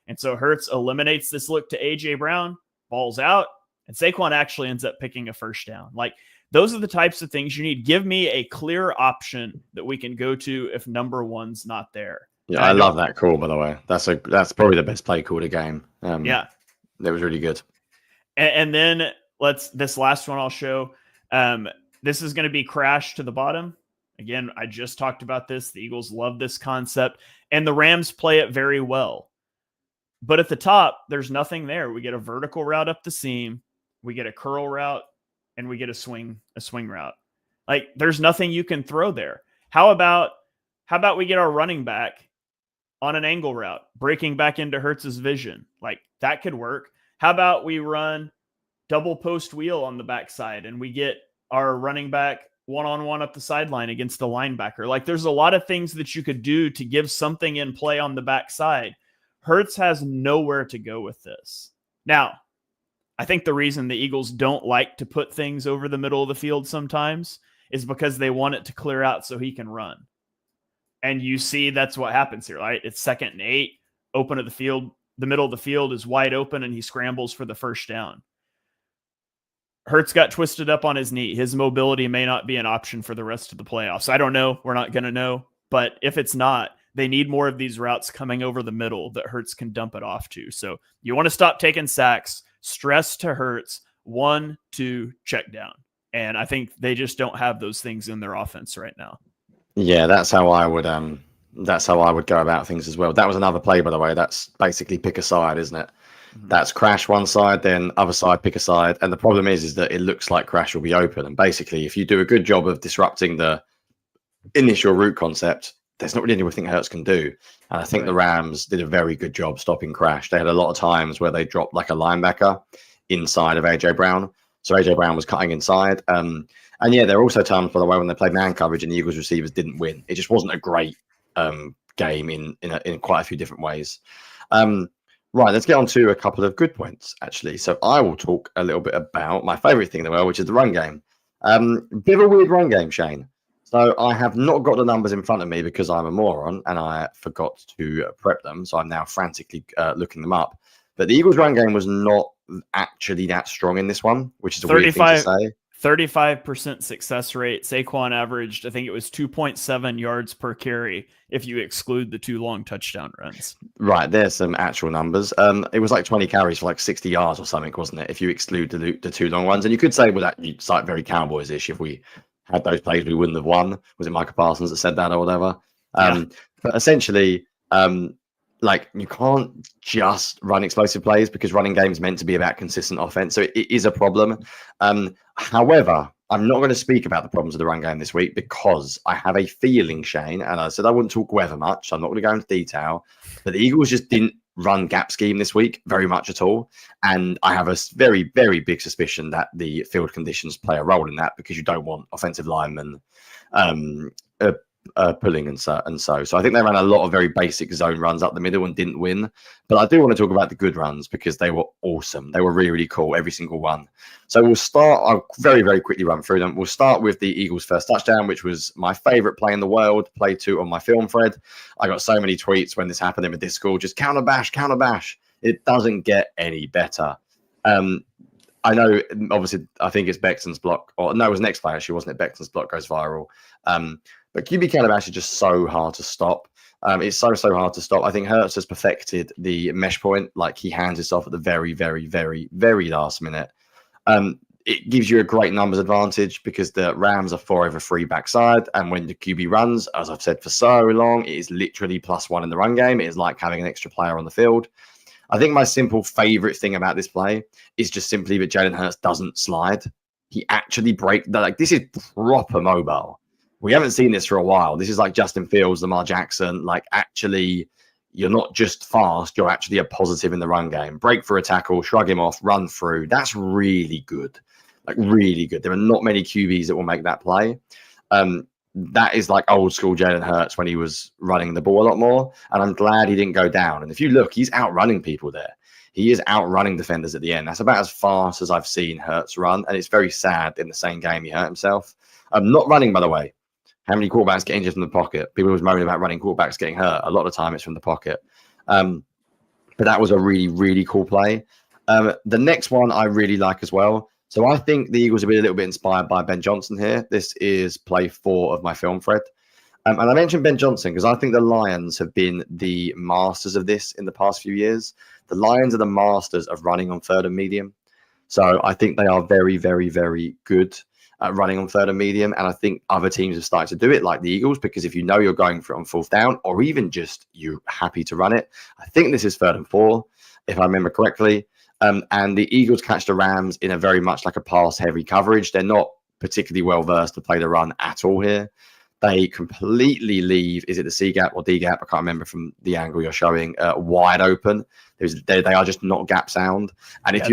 And so Hurts eliminates this look to A.J. Brown, balls out, and Saquon actually ends up picking a first down. Like, those are the types of things you need. Give me a clear option that we can go to if number one's not there.
Yeah, I love that call, by the way. That's probably the best play call of the game.
Yeah.
That was really good.
And then this last one I'll show. This is going to be crash to the bottom. Again, I just talked about this. The Eagles love this concept, and the Rams play it very well. But at the top, there's nothing there. We get a vertical route up the seam. We get a curl route, and we get a swing route. Like, there's nothing you can throw there. How about we get our running back on an angle route, breaking back into Hurts's vision? Like, that could work. How about we run double post wheel on the backside and we get our running back one-on-one up the sideline against the linebacker? Like, there's a lot of things that you could do to give something in play on the backside. Hurts has nowhere to go with this. Now, I think the reason the Eagles don't like to put things over the middle of the field sometimes is because they want it to clear out so he can run. And you see that's what happens here, right? It's 2nd and 8, open of the field. The middle of the field is wide open, and he scrambles for the first down. Hurts got twisted up on his knee. His mobility may not be an option for the rest of the playoffs. I don't know. We're not going to know. But if it's not, they need more of these routes coming over the middle that Hurts can dump it off to. So you want to stop taking sacks. Stress to Hurts, 1, 2, check down. And I think they just don't have those things in their offense right now.
Yeah, that's how I would go about things as well. That was another play, by the way. That's basically pick a side, isn't it? Mm-hmm. That's crash one side, then other side, pick a side. And the problem is that it looks like crash will be open. And basically, if you do a good job of disrupting the initial route concept, there's not really anything Hurts can do. And I think the Rams did a very good job stopping crash. They had a lot of times where they dropped like a linebacker inside of A.J. Brown. So A.J. Brown was cutting inside. And yeah, there are also times, by the way, when they played man coverage and the Eagles receivers didn't win. It just wasn't a great game in quite a few different ways. Right, let's get on to a couple of good points, actually. So I will talk a little bit about my favorite thing in the world, which is the run game. Bit of a weird run game, Shane. So I have not got the numbers in front of me because I'm a moron and I forgot to prep them. So I'm now frantically looking them up. But the Eagles' run game was not actually that strong in this one, which is a weird thing to say.
35% success rate. Saquon averaged, I think it was 2.7 yards per carry if you exclude the 2 long touchdown runs. Right,
there's some actual numbers. It was like 20 carries for like 60 yards or something, wasn't it? If you exclude the 2 long ones. And you could say, well, that's like very Cowboys-ish. If we had those plays, we wouldn't have won. Was it Micah Parsons that said that or whatever? But essentially, like, you can't just run explosive plays because running game is meant to be about consistent offense. So it is a problem. However, I'm not going to speak about the problems of the run game this week because I have a feeling, Shane, and I said I wouldn't talk weather much. So I'm not going to go into detail, but the Eagles just didn't run gap scheme this week very much at all. And I have a very, very big suspicion that the field conditions play a role in that because you don't want offensive linemen pulling and so. So I think they ran a lot of very basic zone runs up the middle and didn't win. But I do want to talk about the good runs because they were awesome. They were really, really cool, every single one. So we'll start. I'll very, very quickly run through them. We'll start with the Eagles' first touchdown, which was my favorite play in the world, play 2 on my film thread. I got so many tweets when this happened in my Discord, just counter bash. It doesn't get any better. I know, obviously, I think it's Bexton's block, or no, it was next play actually, wasn't it? Bexton's block goes viral. But QB Calabash is just so hard to stop. It's so hard to stop. I think Hurts has perfected the mesh point. Like, he hands this off at the very, very, very, very last minute. It gives you a great numbers advantage because the Rams are 4/3 backside. And when the QB runs, as I've said for so long, it is literally +1 in the run game. It is like having an extra player on the field. I think my simple favorite thing about this play is just simply that Jalen Hurts doesn't slide. He actually this is proper mobile. We haven't seen this for a while. This is like Justin Fields, Lamar Jackson. Like, actually, you're not just fast, you're actually a positive in the run game. Break for a tackle, shrug him off, run through. That's really good. Like, really good. There are not many QBs that will make that play. That is like old school Jalen Hurts when he was running the ball a lot more. And I'm glad he didn't go down. And if you look, he's outrunning people there. He is outrunning defenders at the end. That's about as fast as I've seen Hurts run. And it's very sad in the same game he hurt himself. Not running, by the way. How many quarterbacks get injured from the pocket? People was moaning about running quarterbacks getting hurt. A lot of the time it's from the pocket. But that was a really, really cool play. The next one I really like as well. So I think the Eagles have been a little bit inspired by Ben Johnson here. This is play 4 of my film thread. And I mentioned Ben Johnson because I think the Lions have been the masters of this in the past few years. The Lions are the masters of running on 3rd and medium. So I think they are very, very, very good at running on 3rd and medium. And I think other teams have started to do it, like the Eagles, because if you know you're going for it on 4th down, or even just you're happy to run it. I think this is 3rd and 4, if I remember correctly. And the Eagles catch the Rams in a very much like a pass-heavy coverage. They're not particularly well-versed to play the run at all here. They completely leave, is it the C gap or D gap? I can't remember from the angle you're showing, wide open. They are just not gap sound. And if
this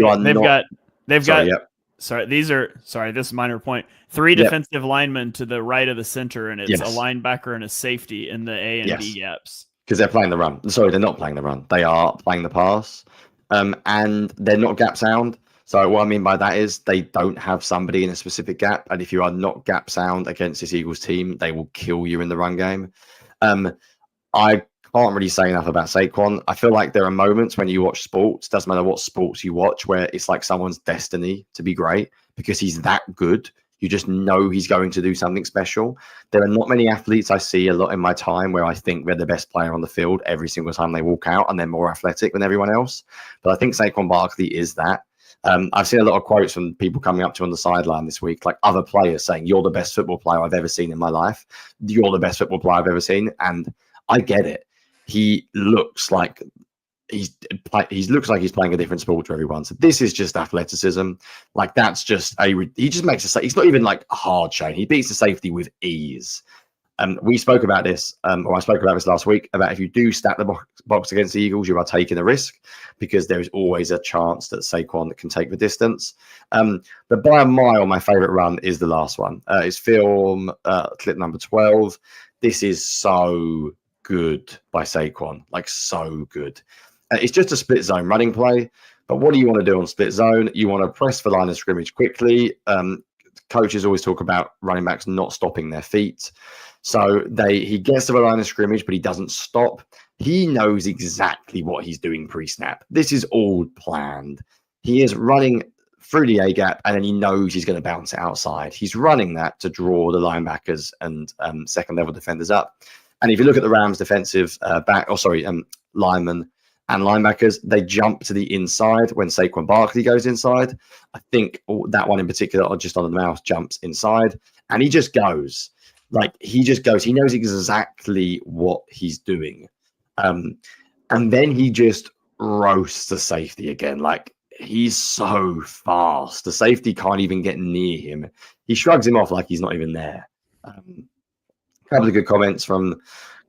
is a minor point. 3 defensive linemen to the right of the center, and it's a linebacker and a safety in the A and B gaps.
Because they're playing the run. Sorry, they're not playing the run. They are playing the pass. And they're not gap sound. So what I mean by that is they don't have somebody in a specific gap. And if you are not gap sound against this Eagles team, they will kill you in the run game. I can't really say enough about Saquon. I feel like there are moments when you watch sports, doesn't matter what sports you watch, where it's like someone's destiny to be great because he's that good. You just know he's going to do something special. There are not many athletes I see a lot in my time where I think they're the best player on the field every single time they walk out and they're more athletic than everyone else. But I think Saquon Barkley is that. I've seen a lot of quotes from people coming up to on the sideline this week, like other players saying, "You're the best football player I've ever seen in my life. You're the best football player I've ever seen." And I get it. He looks like he looks like he's playing a different sport to everyone. So this is just athleticism. Like, that's just he just makes a. He's not even like a hard chain. He beats the safety with ease. We spoke about this, or I spoke about this last week, about if you do stack the box against the Eagles, you are taking a risk because there is always a chance that Saquon can take the distance. But by a mile, my favorite run is the last one. It's film clip number 12. This is so good by Saquon, like so good. It's just a split zone running play. But what do you want to do on split zone? You want to press the line of scrimmage quickly. Coaches always talk about running backs not stopping their feet. So he gets to the line of scrimmage, but he doesn't stop. He knows exactly what he's doing pre-snap. This is all planned. He is running through the A gap, and then he knows he's going to bounce it outside. He's running that to draw the linebackers and second level defenders up. And if you look at the Rams defensive linemen and linebackers, they jump to the inside when Saquon Barkley goes inside. I think that one in particular, or just on the mouse, jumps inside, and he just goes. He knows exactly what he's doing. And then he just roasts the safety again. Like, he's so fast. The safety can't even get near him. He shrugs him off like he's not even there. A couple of good comments from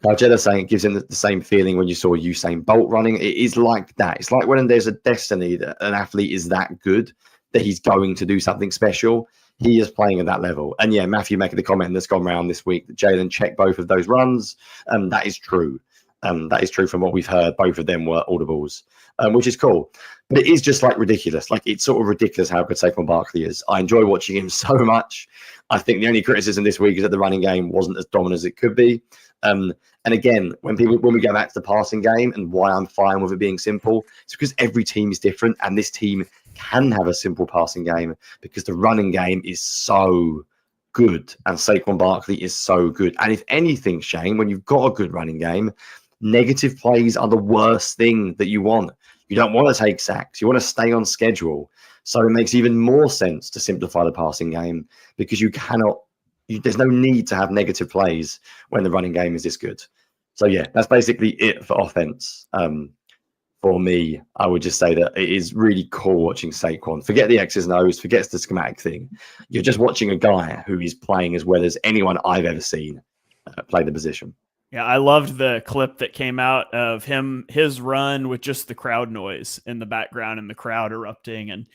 Carjella saying it gives him the same feeling when you saw Usain Bolt running. It is like that. It's like when there's a destiny that an athlete is that good that he's going to do something special. He is playing at that level. And yeah, Matthew making the comment that's gone around this week that Jalen checked both of those runs. That is true. That is true from what we've heard. Both of them were audibles, which is cool. But it is just like ridiculous. Like, it's sort of ridiculous how good Saquon Barkley is. I enjoy watching him so much. I think the only criticism this week is that the running game wasn't as dominant as it could be. And again, when we go back to the passing game and why I'm fine with it being simple, it's because every team is different, and this team can have a simple passing game because the running game is so good and Saquon Barkley is so good. And if anything, Shane, when you've got a good running game, negative plays are the worst thing that you want. You don't want to take sacks. You want to stay on schedule. So it makes even more sense to simplify the passing game because there's no need to have negative plays when the running game is this good. So yeah, that's basically it for offense. For me, I would just say that it is really cool watching Saquon. Forget the X's and O's, forget the schematic thing. You're just watching a guy who is playing as well as anyone I've ever seen play the position.
Yeah, I loved the clip that came out of his run with just the crowd noise in the background and the crowd erupting. And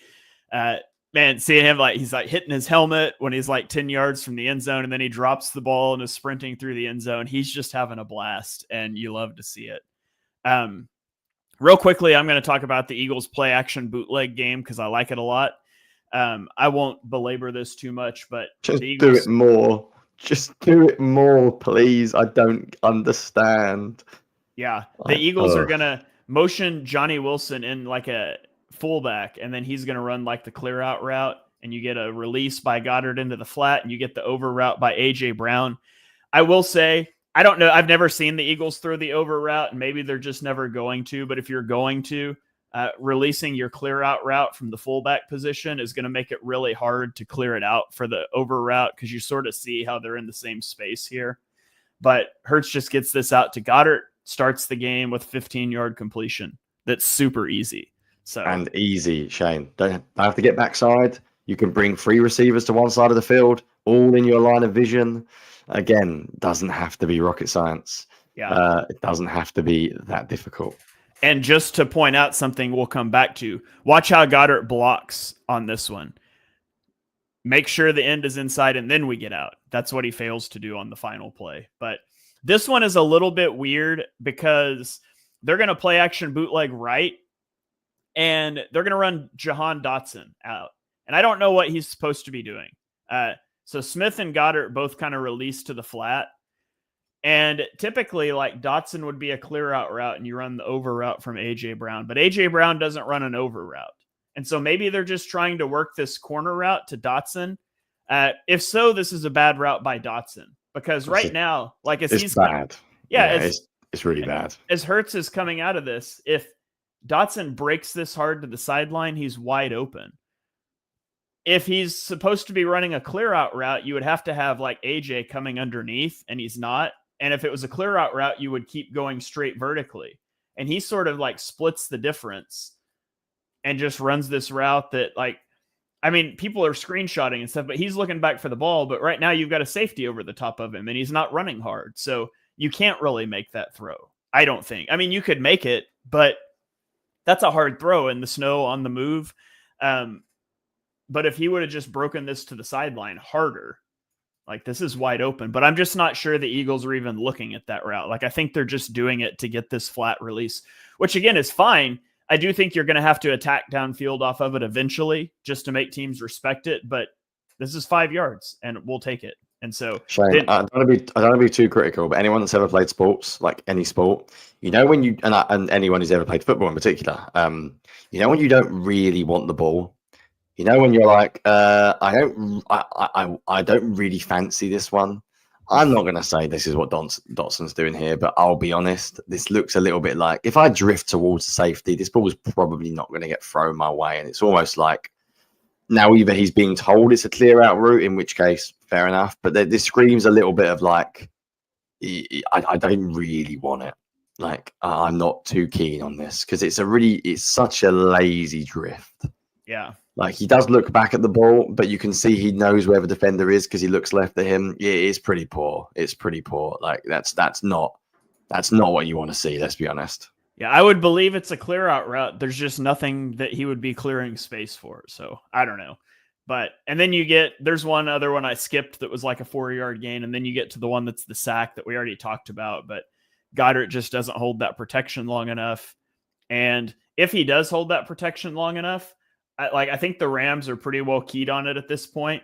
man, seeing him he's hitting his helmet when he's 10 yards from the end zone, and then he drops the ball and is sprinting through the end zone. He's just having a blast, and you love to see it. Real quickly, I'm going to talk about the Eagles play action bootleg game because I like it a lot. I won't belabor this too much, but
just
the Eagles,
do it more. Just do it more, please. I don't understand.
Yeah, the Eagles are going to motion Johnny Wilson in a fullback, and then he's going to run the clear out route, and you get a release by Goddard into the flat, and you get the over route by A.J. Brown. I will say, I don't know. I've never seen the Eagles throw the over route, and maybe they're just never going to. But if you're going to, releasing your clear out route from the fullback position is going to make it really hard to clear it out for the over route because you sort of see how they're in the same space here. But Hurts just gets this out to Goddard, starts the game with 15-yard completion. That's super easy.
And easy, Shane. Don't have to get backside. You can bring 3 receivers to one side of the field, all in your line of vision. Again, doesn't have to be rocket science.
Yeah.
It doesn't have to be that difficult.
And just to point out something we'll come back to, watch how Goddard blocks on this one. Make sure the end is inside, and then we get out. That's what he fails to do on the final play. But this one is a little bit weird because they're going to play action bootleg right, and they're going to run Jahan Dotson out. And I don't know what he's supposed to be doing. So Smith and Goddard both kind of release to the flat. And typically, Dotson would be a clear out route, and you run the over route from A.J. Brown. But A.J. Brown doesn't run an over route. And so maybe they're just trying to work this corner route to Dotson. If so, this is a bad route by Dotson. Because right now,
it's bad. It's really bad.
As Hurts is coming out of this, if Dotson breaks this hard to the sideline, he's wide open. If he's supposed to be running a clear out route, you would have to have AJ coming underneath, and he's not. And if it was a clear out route, you would keep going straight vertically. And he sort of splits the difference and just runs this route that people are screenshotting and stuff, but he's looking back for the ball. But right now you've got a safety over the top of him, and he's not running hard. So you can't really make that throw. I don't think. You could make it, but that's a hard throw in the snow on the move. But if he would have just broken this to the sideline harder, this is wide open. But I'm just not sure the Eagles are even looking at that route. I think they're just doing it to get this flat release, which again is fine. I do think you're going to have to attack downfield off of it eventually just to make teams respect it. But this is 5 yards, and we'll take it. And so,
Shane, I don't want to be too critical, but anyone that's ever played sports, any sport, when you and anyone who's ever played football in particular, when you don't really want the ball. When you're I don't really fancy this one. I'm not going to say this is what Dotson's doing here, but I'll be honest. This looks a little bit like if I drift towards the safety, this ball is probably not going to get thrown my way. And it's almost like now either he's being told it's a clear out route, in which case, fair enough. But this screams a little bit of I don't really want it. I'm not too keen on this because it's such a lazy drift.
Yeah.
He does look back at the ball, but you can see he knows where the defender is because he looks left at him. Yeah, it's pretty poor. It's pretty poor. That's not what you want to see. Let's be honest.
Yeah, I would believe it's a clear out route. There's just nothing that he would be clearing space for. So I don't know. And then there's one other one I skipped that was a 4-yard gain. And then you get to the one that's the sack that we already talked about. But Goddard just doesn't hold that protection long enough. And if he does hold that protection long enough, I think the Rams are pretty well keyed on it at this point,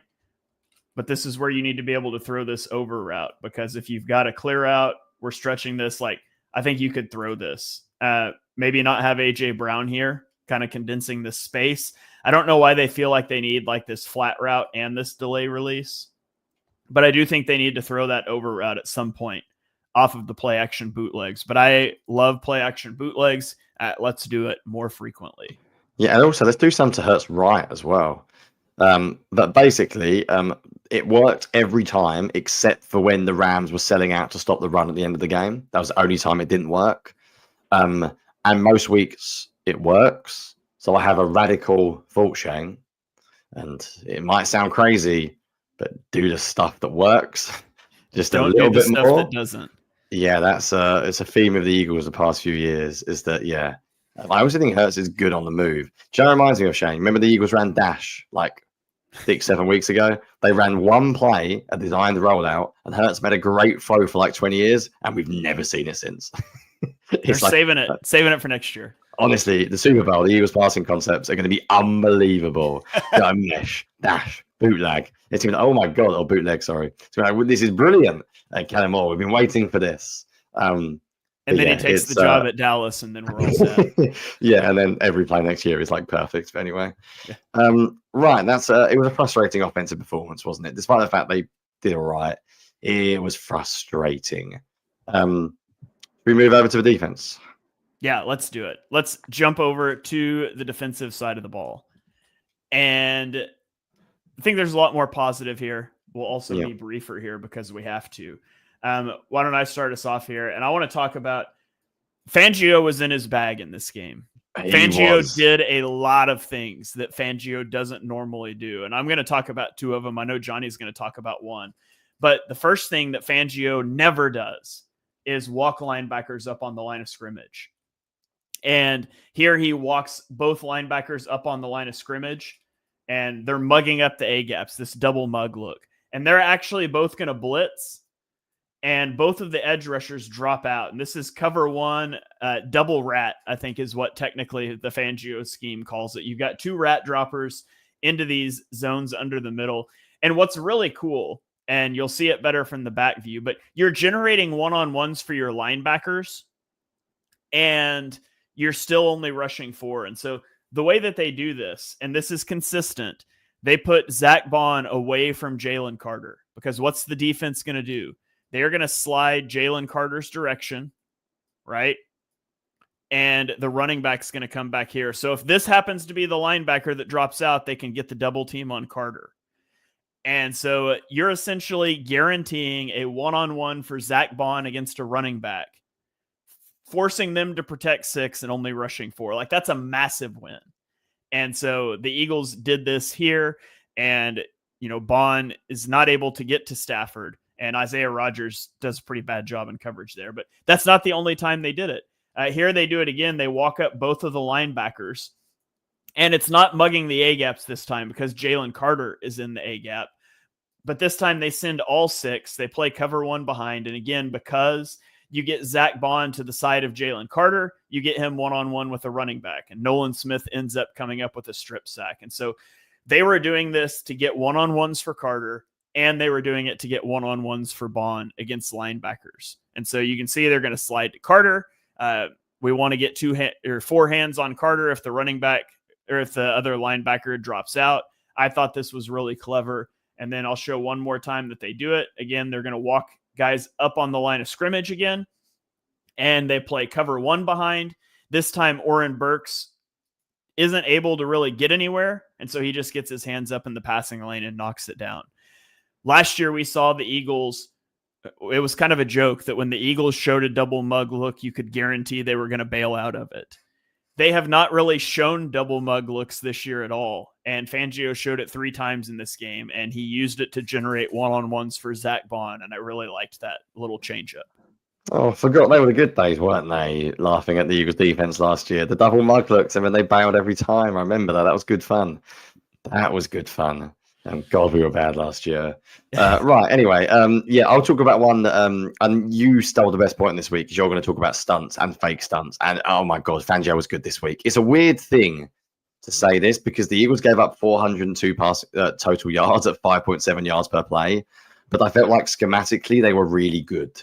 but this is where you need to be able to throw this over route because if you've got a clear out, we're stretching this. I think you could throw this. Maybe not have A.J. Brown here, kind of condensing the space. I don't know why they feel like they need like this flat route and this delay release, but I do think they need to throw that over route at some point off of the play action bootlegs. But I love play action bootlegs. Let's do it more frequently.
Yeah, and also let's do some to Hurts right as well. But basically, it worked every time except for when the Rams were selling out to stop the run at the end of the game. That was the only time it didn't work. And most weeks it works. So I have a radical thought, Shane, and it might sound crazy, but do the stuff that works just
Don't
a little
do the
bit
stuff
more.
that doesn't.
Yeah, it's a theme of the Eagles the past few years. Is that I also think Hurts is good on the move. Joe reminds me of Shane. Remember the Eagles ran dash like 6-7 weeks ago? They ran one play, a designed rollout, and Hurts made a great throw for like 20 years, and we've never seen it since.
They're saving it for next year.
Honestly, the Super Bowl, the Eagles passing concepts are going to be unbelievable. Mesh, dash, bootleg. It's going to, oh my God, bootleg, sorry. It's going to, this is brilliant. Callum Moore, we've been waiting for this.
And then he takes the job at Dallas, and then we're all set.
Yeah, and then every play next year is like perfect. But anyway, right, that's it was a frustrating offensive performance, wasn't it? Despite the fact they did all right, it was frustrating. We move over to the defense.
Yeah, let's do it. Let's jump over to the defensive side of the ball. And I think there's a lot more positive here. We'll also be briefer here because we have to. Why don't I start us off here? And I want to talk about Fangio was in his bag in this game. Fangio did a lot of things that Fangio doesn't normally do. And I'm going to talk about two of them. I know Jonny's going to talk about one. But the first thing that Fangio never does is walk linebackers up on the line of scrimmage. And here he walks both linebackers up on the line of scrimmage, and they're mugging up the A-gaps, this double mug look. And they're actually both going to blitz, and both of the edge rushers drop out. And this is cover one, double rat, I think is what technically the Fangio scheme calls it. You've got two rat droppers into these zones under the middle. And what's really cool, and you'll see it better from the back view, but you're generating one-on-ones for your linebackers, and you're still only rushing 4. And so the way that they do this, and this is consistent, they put Zach Bond away from Jalen Carter, because what's the defense going to do? They are going to slide Jalen Carter's direction, right? And the running back's going to come back here. So if this happens to be the linebacker that drops out, they can get the double team on Carter. And so you're essentially guaranteeing a one-on-one for Zach Bond against a running back, forcing them to protect 6 and only rushing 4. Like, that's a massive win. And so the Eagles did this here, and, Bond is not able to get to Stafford, and Isaiah Rodgers does a pretty bad job in coverage there. But that's not the only time they did it. Here they do it again. They walk up both of the linebackers, and it's not mugging the A-gaps this time because Jalen Carter is in the A-gap. But this time they send all 6. They play cover 1 behind. And again, because you get Zach Bond to the side of Jalen Carter, you get him one-on-one with a running back. And Nolan Smith ends up coming up with a strip sack. And so they were doing this to get one-on-ones for Carter, and they were doing it to get one-on-ones for Bond against linebackers. And so you can see they're going to slide to Carter. We want to get 4 hands on Carter if the running back or if the other linebacker drops out. I thought this was really clever. And then I'll show one more time that they do it. Again, they're going to walk guys up on the line of scrimmage again, and they play cover 1 behind. This time, Oren Burks isn't able to really get anywhere, and so he just gets his hands up in the passing lane and knocks it down. Last year, we saw the Eagles. It was kind of a joke that when the Eagles showed a double mug look, you could guarantee they were going to bail out of it. They have not really shown double mug looks this year at all. And Fangio showed it 3 times in this game, and he used it to generate one-on-ones for Zach Bond. And I really liked that little changeup.
Oh, I forgot they were the good days, weren't they? Laughing at the Eagles defense last year. The double mug looks, and then they bailed every time. I remember that. That was good fun. And God, we were bad last year. Right. Anyway, I'll talk about one that, and you stole the best point this week because you're going to talk about stunts and fake stunts. And oh my God, Fangio was good this week. It's a weird thing to say this because the Eagles gave up 402 total yards at 5.7 yards per play. But I felt like schematically they were really good.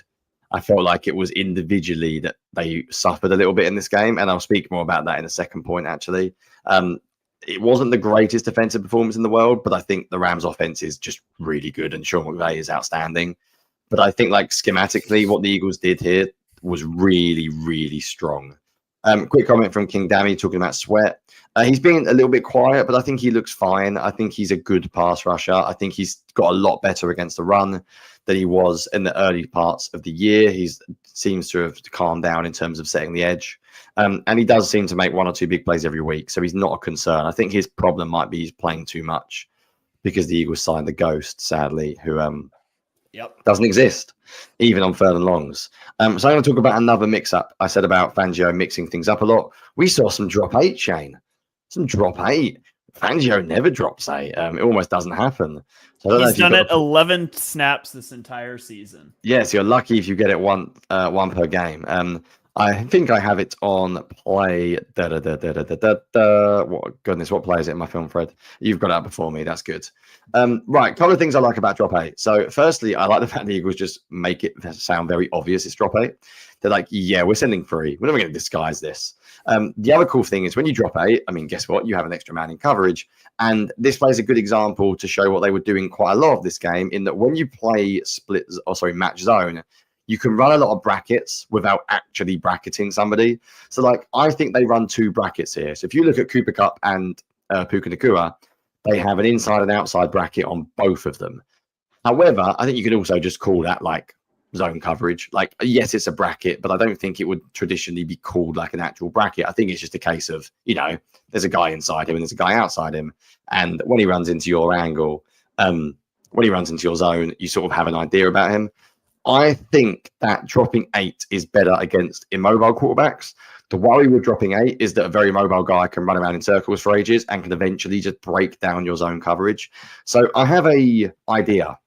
I felt like it was individually that they suffered a little bit in this game. And I'll speak more about that in a second point, actually. it wasn't the greatest defensive performance in the world, but I think the Rams offense is just really good and Sean McVay is outstanding. But I think like schematically, what the Eagles did here was really, really strong. Quick comment from King Dammy talking about Sweat. He's been a little bit quiet, but I think he looks fine. I think he's a good pass rusher. I think he's got a lot better against the run than he was in the early parts of the year. He seems to have calmed down in terms of setting the edge. And he does seem to make 1 or 2 big plays every week. So he's not a concern. I think his problem might be he's playing too much because the Eagles signed the Ghost, sadly, who doesn't exist, even on 3rd and longs. So I'm going to talk about another mix-up. I said about Fangio mixing things up a lot. We saw some drop 8, Shane. Some drop 8. Fangio never drops 8. It almost doesn't happen. So
He's done it 11 snaps this entire season.
Yes, you're lucky if you get it one per game. I think I have it on play. What goodness, what play is it in my film, Fred? You've got it up before me. That's good. Right, couple of things I like about drop 8. So, firstly, I like the fact the Eagles just make it sound very obvious it's drop 8. They're like, yeah, we're sending 3. We're never going to disguise this. The other cool thing is when you drop 8, I mean, guess what? You have an extra man in coverage. And this plays a good example to show what they were doing quite a lot of this game, in that when you play match zone, you can run a lot of brackets without actually bracketing somebody. So, like, I think they run 2 brackets here. So if you look at Cooper Kupp and Puka Nacua, they have an inside and outside bracket on both of them. However, I think you could also just call that like zone coverage. Like, yes, it's a bracket, but I don't think it would traditionally be called like an actual bracket. I think it's just a case of, there's a guy inside him and there's a guy outside him. And when he runs into your angle, when he runs into your zone, you sort of have an idea about him. I think that dropping 8 is better against immobile quarterbacks. The worry with dropping 8 is that a very mobile guy can run around in circles for ages and can eventually just break down your zone coverage. So I have an idea.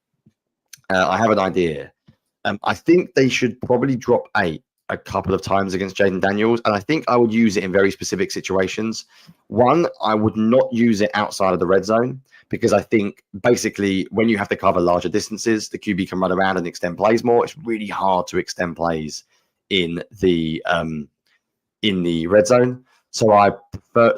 I think they should probably drop 8 a couple of times against Jaden Daniels, and I think I would use it in very specific situations. One, I would not use it outside of the red zone, because I think basically when you have to cover larger distances, the QB can run around and extend plays more. It's really hard to extend plays in the red zone. So I prefer,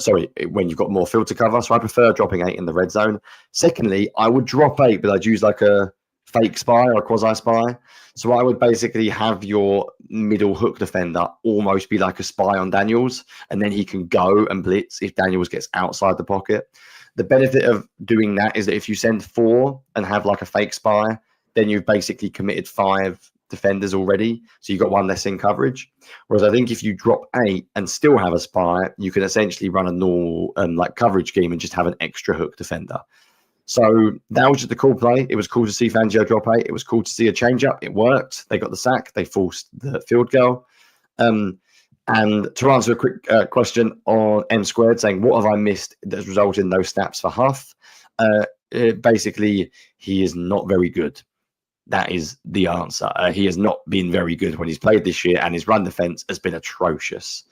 when you've got more field to cover. So I prefer dropping 8 in the red zone. Secondly, I would drop 8, but I'd use like a fake spy or a quasi spy. So I would basically have your middle hook defender almost be like a spy on Daniels, and then he can go and blitz if Daniels gets outside the pocket. The benefit of doing that is that if you send 4 and have like a fake spy, then you've basically committed 5 defenders already. So you've got 1 less in coverage. Whereas I think if you drop 8 and still have a spy, you can essentially run a normal like coverage scheme and just have an extra hook defender. So that was just a cool play. It was cool to see Fangio drop 8. It was cool to see a change up. It worked. They got the sack. They forced the field goal. And to answer a quick question on M Squared saying, what have I missed that has resulted in those snaps for Huff? Basically, he is not very good. That is the answer. He has not been very good when he's played this year, and his run defense has been atrocious.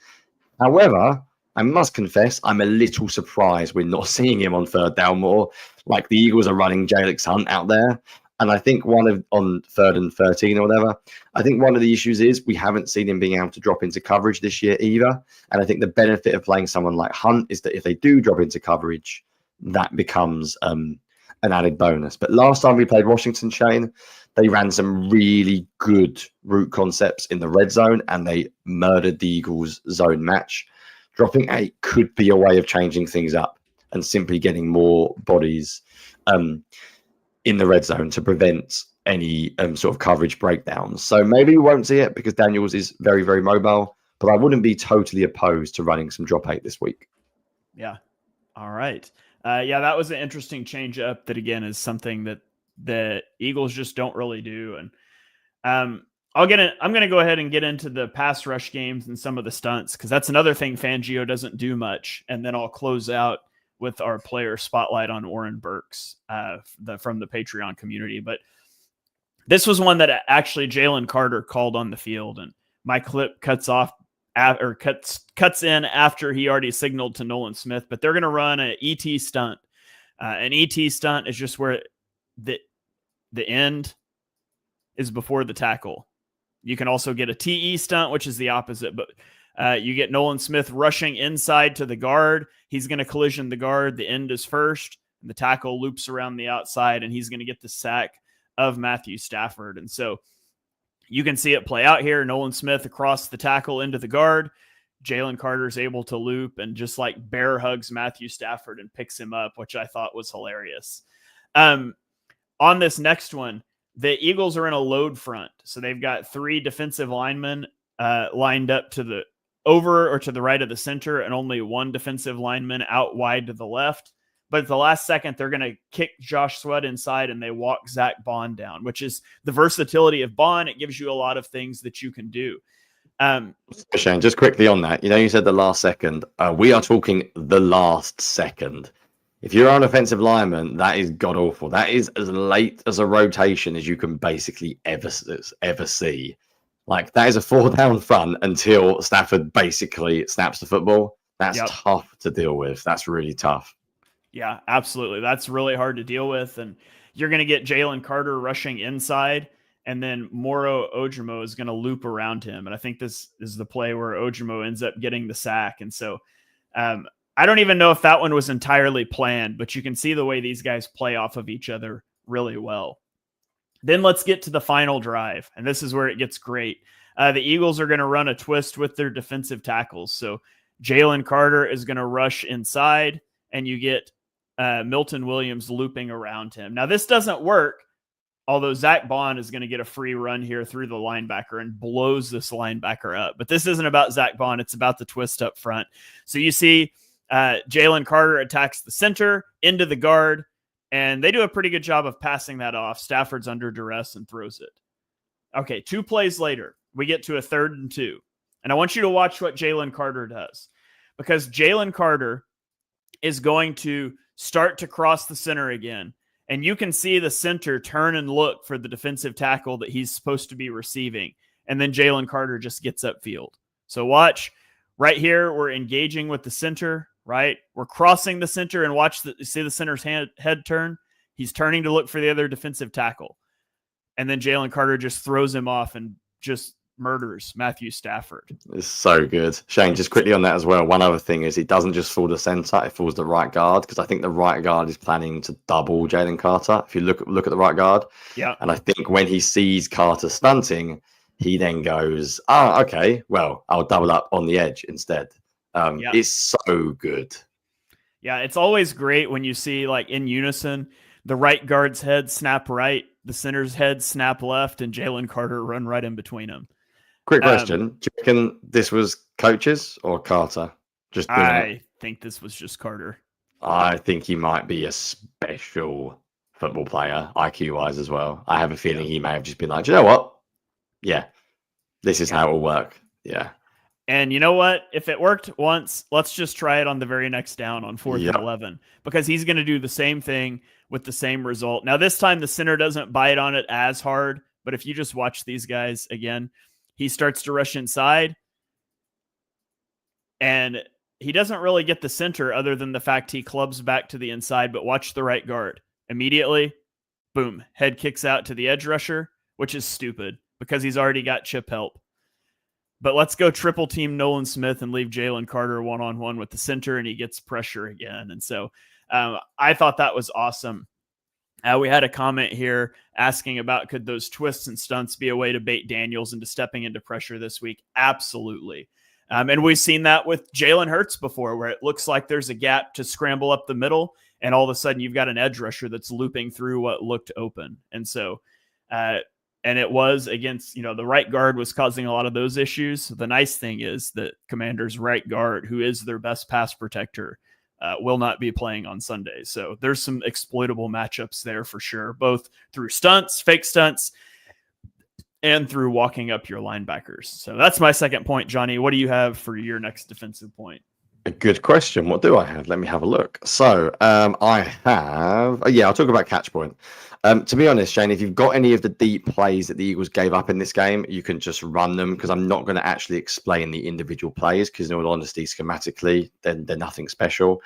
However, I must confess, I'm a little surprised we're not seeing him on 3rd down more. Like, the Eagles are running Jalix Hunt out there. And I think on 3rd and 13 or whatever, I think one of the issues is we haven't seen him being able to drop into coverage this year either. And I think the benefit of playing someone like Hunt is that if they do drop into coverage, that becomes an added bonus. But last time we played Washington, Shane, they ran some really good route concepts in the red zone and they murdered the Eagles zone match. Dropping 8 could be a way of changing things up and simply getting more bodies in the red zone to prevent any sort of coverage breakdowns. So maybe we won't see it because Daniels is very, very mobile, but I wouldn't be totally opposed to running some drop 8 this week.
Yeah. All right. Yeah, that was an interesting change up that, again, is something that the Eagles just don't really do. And I'm going to go ahead and get into the pass rush games and some of the stunts, because that's another thing Fangio doesn't do much. And then I'll close out with our player spotlight on Oren Burks from the Patreon community. But this was one that actually Jalen Carter called on the field, and my clip cuts in after he already signaled to Nolan Smith. But they're going to run an ET stunt. An ET stunt is just where the end is before the tackle. You can also get a TE stunt, which is the opposite. But You get Nolan Smith rushing inside to the guard. He's going to collision the guard. The end is first. And the tackle loops around the outside, and he's going to get the sack of Matthew Stafford. And so you can see it play out here. Nolan Smith across the tackle into the guard. Jalen Carter's able to loop and just like bear hugs Matthew Stafford and picks him up, which I thought was hilarious. On this next one, the Eagles are in a load front. So they've got 3 defensive linemen lined up to the over or to the right of the center, and only 1 defensive lineman out wide to the left. But at the last second, they're going to kick Josh Sweat inside and they walk Zach Bond down, which is the versatility of Bond. It gives you a lot of things that you can do.
Shane, just quickly on that, you said the last second. We are talking the last second. If you're an offensive lineman, that is god awful. That is as late as a rotation as you can basically ever see. Like, that is a 4-down front until Stafford basically snaps the football. That's tough to deal with. That's really tough.
Yeah, absolutely. That's really hard to deal with. And you're going to get Jalen Carter rushing inside, and then Moro Ojomo is going to loop around him. And I think this is the play where Ojomo ends up getting the sack. And so I don't even know if that one was entirely planned, but you can see the way these guys play off of each other really well. Then let's get to the final drive. And this is where it gets great. The Eagles are going to run a twist with their defensive tackles. So Jalen Carter is going to rush inside, and you get Milton Williams looping around him. Now, this doesn't work, although Zach Bond is going to get a free run here through the linebacker and blows this linebacker up. But this isn't about Zach Bond. It's about the twist up front. So you see Jalen Carter attacks the center into the guard, and they do a pretty good job of passing that off. Stafford's under duress and throws it. Okay, 2 plays later, we get to a 3rd and 2. And I want you to watch what Jalen Carter does, because Jalen Carter is going to start to cross the center again. And you can see the center turn and look for the defensive tackle that he's supposed to be receiving. And then Jalen Carter just gets upfield. So watch right here. We're engaging with the center, right? We're crossing the center, and watch see the center's head turn. He's turning to look for the other defensive tackle. And then Jalen Carter just throws him off and just murders Matthew Stafford.
It's so good. Shane, just quickly on that as well. One other thing is it doesn't just fall the center, it falls the right guard, because I think the right guard is planning to double Jalen Carter. If you look at the right guard.
Yeah.
And I think when he sees Carter stunting, he then goes, okay, well, I'll double up on the edge instead. It's so good.
Yeah, it's always great when you see, like, in unison, the right guard's head snap right, the center's head snap left, and Jalen Carter run right in between them.
Quick question. Do you reckon this was coaches or Carter?
I think this was just Carter.
I think he might be a special football player, IQ-wise as well. I have a feeling he may have just been like, do you know what? Yeah, this is how it will work. Yeah.
And you know what? If it worked once, let's just try it on the very next down on 4th and 11, because he's going to do the same thing with the same result. Now, this time the center doesn't bite on it as hard, but if you just watch these guys again, he starts to rush inside, and he doesn't really get the center other than the fact he clubs back to the inside, but watch the right guard. Immediately, boom, head kicks out to the edge rusher, which is stupid because he's already got chip help. But let's go triple team Nolan Smith and leave Jalen Carter one-on-one with the center, and he gets pressure again. And so I thought that was awesome. We had a comment here asking about, could those twists and stunts be a way to bait Daniels into stepping into pressure this week? Absolutely. And we've seen that with Jalen Hurts before, where it looks like there's a gap to scramble up the middle, and all of a sudden you've got an edge rusher that's looping through what looked open. And so, and it was against, the right guard was causing a lot of those issues. The nice thing is that Commanders' right guard, who is their best pass protector, will not be playing on Sunday. So there's some exploitable matchups there for sure, both through stunts, fake stunts, and through walking up your linebackers. So that's my second point. Johnny, what do you have for your next defensive point?
A good question. What do I have? Let me have a look. So I have, I'll talk about catch point. To be honest, Shane, if you've got any of the deep plays that the Eagles gave up in this game, you can just run them, because I'm not going to actually explain the individual plays, because in all honesty, schematically, they're nothing special.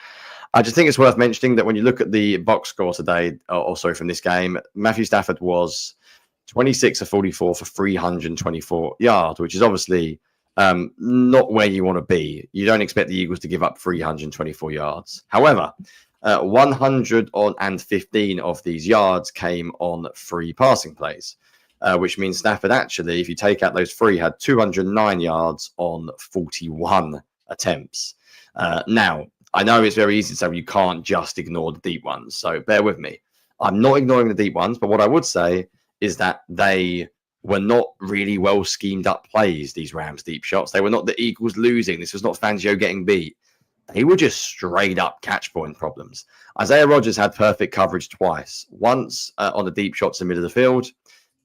I just think it's worth mentioning that when you look at the box score today, from this game, Matthew Stafford was 26 of 44 for 324 yards, which is obviously Not where you want to be. You don't expect the Eagles to give up 324 yards. However, 115 of these yards came on 3 passing plays, which means Stafford actually, if you take out those 3, had 209 yards on 41 attempts. Now, I know it's very easy to say you can't just ignore the deep ones, so bear with me. I'm not ignoring the deep ones, but what I would say is that they were not really well schemed up plays, these Rams deep shots. They were not the Eagles losing. This was not Fangio getting beat. They were just straight up catch point problems. Isaiah Rodgers had perfect coverage twice. Once on the deep shots in the middle of the field,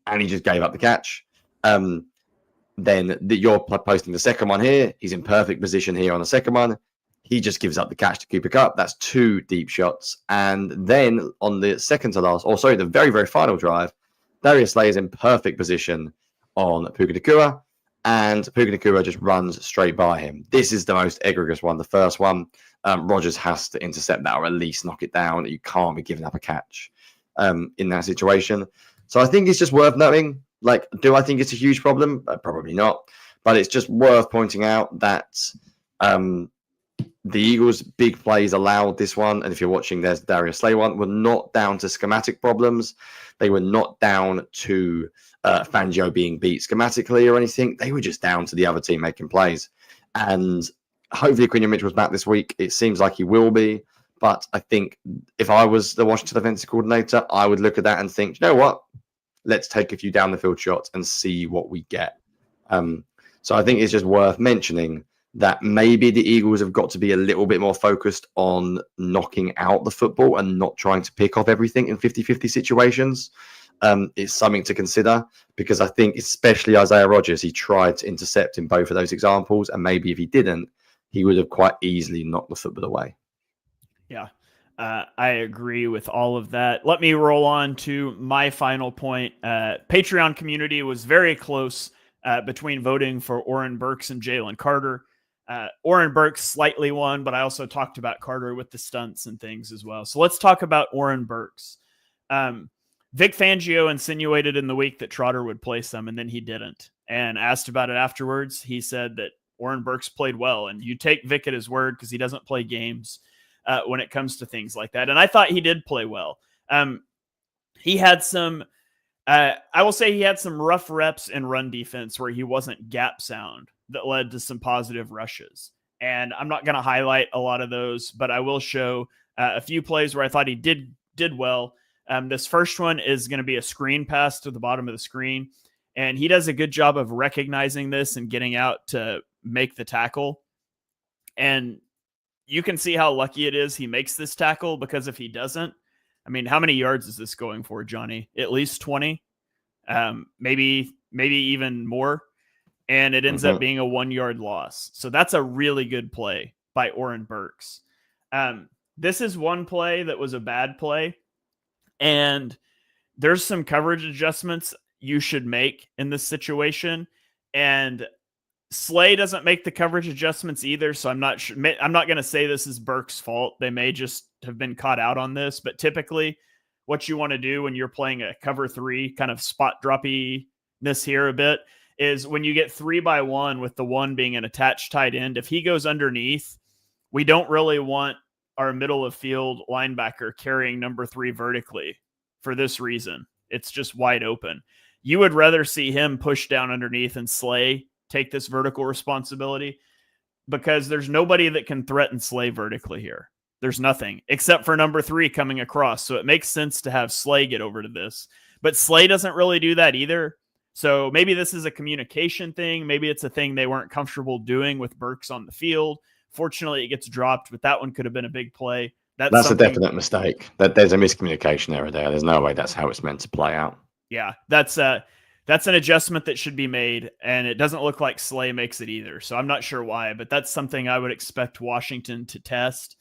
and he just gave up the catch. Then you're posting the second one here. He's in perfect position here on the second one. He just gives up the catch to Cooper Kupp. That's 2 deep shots. And then on the second to last, the very, very final drive, Darius Slay is in perfect position on Puka Nacua, and Puka Nacua just runs straight by him. This is the most egregious one. The first one, Rodgers has to intercept that or at least knock it down. You can't be giving up a catch in that situation. So I think it's just worth noting. Like, do I think it's a huge problem? Probably not. But it's just worth pointing out that the Eagles' big plays allowed this one. And if you're watching, there's the Darius Slay one, were not down to schematic problems. They were not down to Fangio being beat schematically or anything. They were just down to the other team making plays. And hopefully Quinion Mitchell's back this week. It seems like he will be. But I think if I was the Washington offensive coordinator, I would look at that and think, you know what? Let's take a few down the field shots and see what we get. So I think it's just worth mentioning that maybe the Eagles have got to be a little bit more focused on knocking out the football and not trying to pick off everything in 50-50 situations. It's something to consider because I think especially Isaiah Rodgers, he tried to intercept in both of those examples. And maybe if he didn't, he would have quite easily knocked the football away.
Yeah, I agree with all of that. Let me roll on to my final point. Patreon community was very close between voting for Oren Burks and Jalen Carter. Oren Burks slightly won, but I also talked about Carter with the stunts and things as well. So let's talk about Oren Burks. Vic Fangio insinuated in the week that Trotter would place them, and then he didn't. And asked about it afterwards, he said that Oren Burks played well, and you take Vic at his word because he doesn't play games when it comes to things like that. And I thought he did play well. He had some, I will say he had some rough reps in run defense where he wasn't gap sound that led to some positive rushes. And I'm not going to highlight a lot of those, but I will show a few plays where I thought he did well. This first one is going to be a screen pass to the bottom of the screen. And he does a good job of recognizing this and getting out to make the tackle. And you can see how lucky it is he makes this tackle, because if he doesn't, I mean, how many yards is this going for, Jonny? At least 20, maybe even more. And it ends up being a 1-yard loss. So that's a really good play by Oren Burks. This is one play that was a bad play. And there's some coverage adjustments you should make in this situation. And Slay doesn't make the coverage adjustments either. So I'm not sure. I'm not going to say this is Burks' fault. They may just have been caught out on this. But typically what you want to do when you're playing a cover 3 kind of spot droppiness here a bit is when you get 3-by-1 with the 1 being an attached tight end, if he goes underneath, we don't really want our middle of field linebacker carrying number 3 vertically for this reason. It's just wide open. You would rather see him push down underneath and Slay take this vertical responsibility, because there's nobody that can threaten Slay vertically here. There's nothing except for number 3 coming across. So it makes sense to have Slay get over to this, but Slay doesn't really do that either. So maybe this is a communication thing. Maybe it's a thing they weren't comfortable doing with Burks on the field. Fortunately, it gets dropped, but that one could have been a big play.
That's a definite mistake. That there's a miscommunication error there. There's no way that's how it's meant to play out.
Yeah, that's an adjustment that should be made, and it doesn't look like Slay makes it either. So I'm not sure why, but that's something I would expect Washington to test.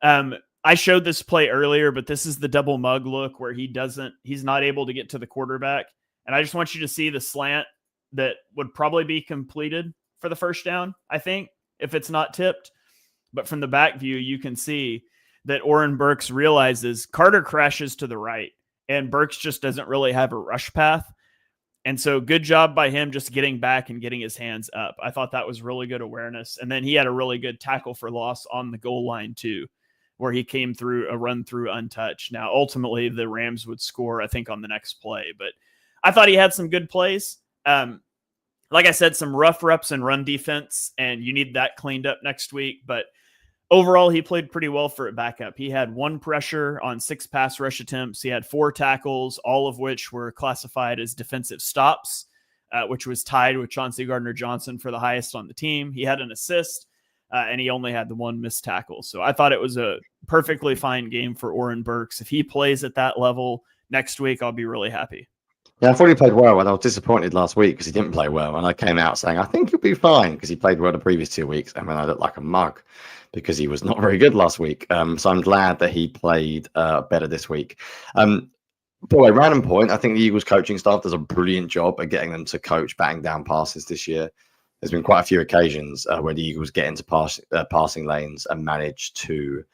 I showed this play earlier, but this is the double mug look where he's not able to get to the quarterback. And I just want you to see the slant that would probably be completed for the first down, I think, if it's not tipped. But from the back view, you can see that Oren Burks realizes Carter crashes to the right, and Burks just doesn't really have a rush path. And so good job by him just getting back and getting his hands up. I thought that was really good awareness. And then he had a really good tackle for loss on the goal line too, where he came through a run through untouched. Now, ultimately, the Rams would score, I think, on the next play. But I thought he had some good plays. Like I said, some rough reps and run defense, and you need that cleaned up next week. But overall, he played pretty well for a backup. He had 1 pressure on 6 pass rush attempts. He had 4 tackles, all of which were classified as defensive stops, which was tied with Chauncey Gardner-Johnson for the highest on the team. He had an assist, and he only had the 1 missed tackle. So I thought it was a perfectly fine game for Oren Burks. If he plays at that level next week, I'll be really happy.
Yeah, I thought he played well, and I was disappointed last week because he didn't play well. And I came out saying, I think he'll be fine because he played well the previous 2 weeks. And then I looked like a mug because he was not very good last week. So I'm glad that he played better this week. Boy, random point. I think the Eagles coaching staff does a brilliant job at getting them to coach batting down passes this year. There's been quite a few occasions where the Eagles get into passing lanes and manage to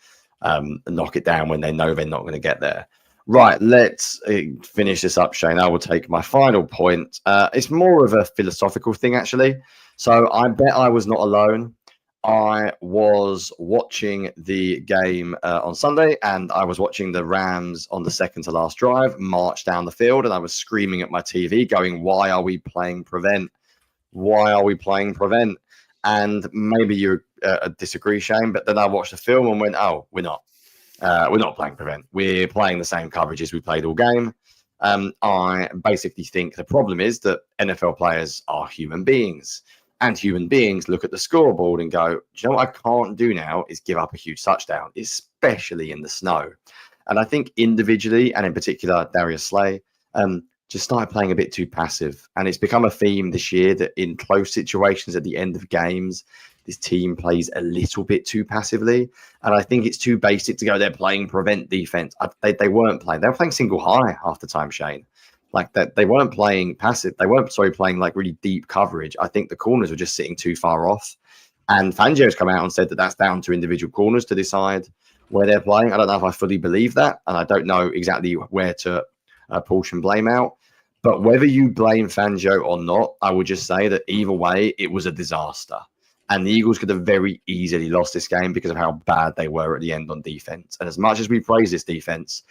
knock it down when they know they're not going to get there. Right, let's finish this up, Shane. I will take my final point. It's more of a philosophical thing, actually. So I bet I was not alone. I was watching the game on Sunday, and I was watching the Rams on the second to last drive march down the field, and I was screaming at my TV going, why are we playing prevent? Why are we playing prevent? And maybe you disagree, Shane, but then I watched the film and went, oh, we're not. We're not playing prevent. We're playing the same coverage as we played all game. I basically think the problem is that NFL players are human beings, and human beings look at the scoreboard and go, do you know what I can't do now is give up a huge touchdown, especially in the snow. And I think individually, and in particular, Darius Slay, just started playing a bit too passive. And it's become a theme this year that in close situations at the end of games, this team plays a little bit too passively. And I think it's too basic to go, they're playing prevent defense. They weren't playing. They were playing single high half the time, Shane. Like that, they weren't playing passive. They weren't, playing like really deep coverage. I think the corners were just sitting too far off. And Fangio's come out and said that that's down to individual corners to decide where they're playing. I don't know if I fully believe that. And I don't know exactly where to portion blame out. But whether you blame Fangio or not, I would just say that either way, it was a disaster. And the Eagles could have very easily lost this game because of how bad they were at the end on defense. And as much as we praise this defense,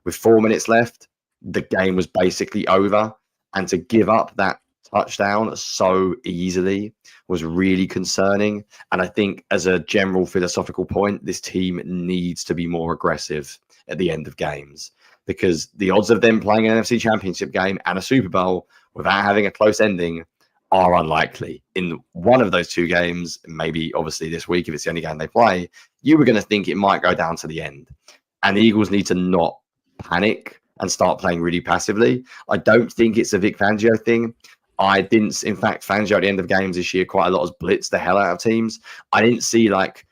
with 4 minutes left, the game was basically over. And to give up that touchdown so easily was really concerning. And I think as a general philosophical point, this team needs to be more aggressive at the end of games, because the odds of them playing an NFC Championship game and a Super Bowl without having a close ending are unlikely. In one of those 2 games, maybe obviously this week, if it's the only game they play, you were going to think it might go down to the end. And the Eagles need to not panic and start playing really passively. I don't think it's a Vic Fangio thing. In fact, Fangio at the end of games this year quite a lot has blitzed the hell out of teams. I didn't see like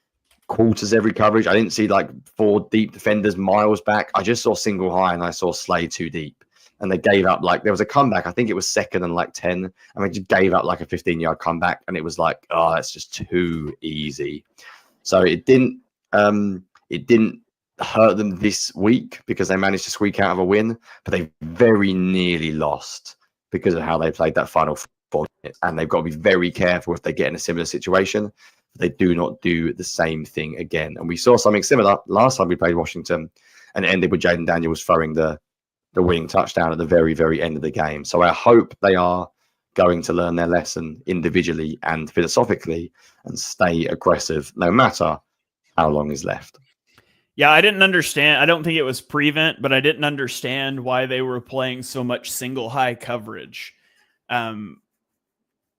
quarters every coverage. I didn't see like 4 deep defenders miles back. I just saw single high and I saw Slay too deep. And they gave up, like, there was a comeback. I think it was 2nd and like 10. And they just gave up like a 15-yard comeback. And it was like, oh, it's just too easy. So it didn't hurt them this week because they managed to squeak out of a win. But they very nearly lost because of how they played that final 4 minutes. And they've got to be very careful if they get in a similar situation. They do not do the same thing again. And we saw something similar last time we played Washington. And it ended with Jaden Daniels throwing the winning touchdown at the very, very end of the game. So I hope they are going to learn their lesson individually and philosophically and stay aggressive no matter how long is left.
Yeah, I didn't understand. I don't think it was prevent, but I didn't understand why they were playing so much single high coverage. When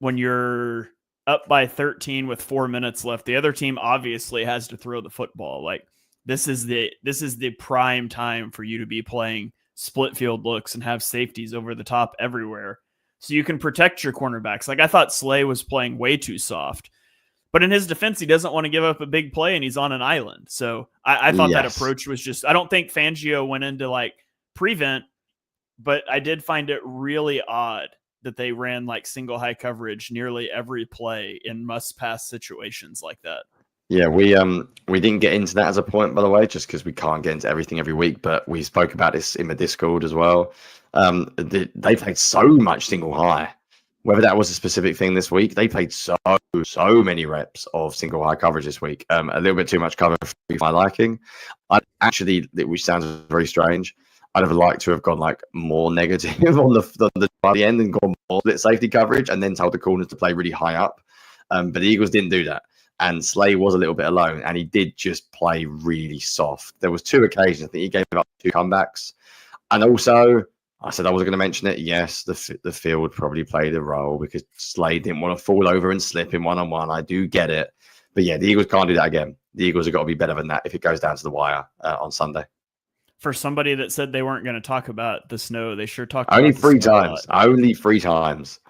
you're up by 13 with 4 minutes left, the other team obviously has to throw the football. Like this is the prime time for you to be playing split field looks and have safeties over the top everywhere so you can protect your cornerbacks. Like I thought Slay was playing way too soft, but in his defense, he doesn't want to give up a big play and he's on an island. So I thought that approach was just, I don't think Fangio went into like prevent, but I did find it really odd that they ran like single high coverage nearly every play in must pass situations like that.
Yeah, we didn't get into that as a point, by the way, just because we can't get into everything every week. But we spoke about this in the Discord as well. They played so much single high. Whether that was a specific thing this week, they played so many reps of single high coverage this week. A little bit too much cover for my liking. Which sounds very strange. I'd have liked to have gone like more negative on the end and gone more split safety coverage, and then told the corners to play really high up. But the Eagles didn't do that. And Slay was a little bit alone, and he did just play really soft. There was 2 occasions. I think he gave up 2 comebacks. And also, I said I was going to mention it. Yes, the field probably played a role because Slay didn't want to fall over and slip in one-on-one. I do get it. But yeah, the Eagles can't do that again. The Eagles have got to be better than that if it goes down to the wire on Sunday.
For somebody that said they weren't going to talk about the snow, they sure talked
only
about
3 times. Only 3 times.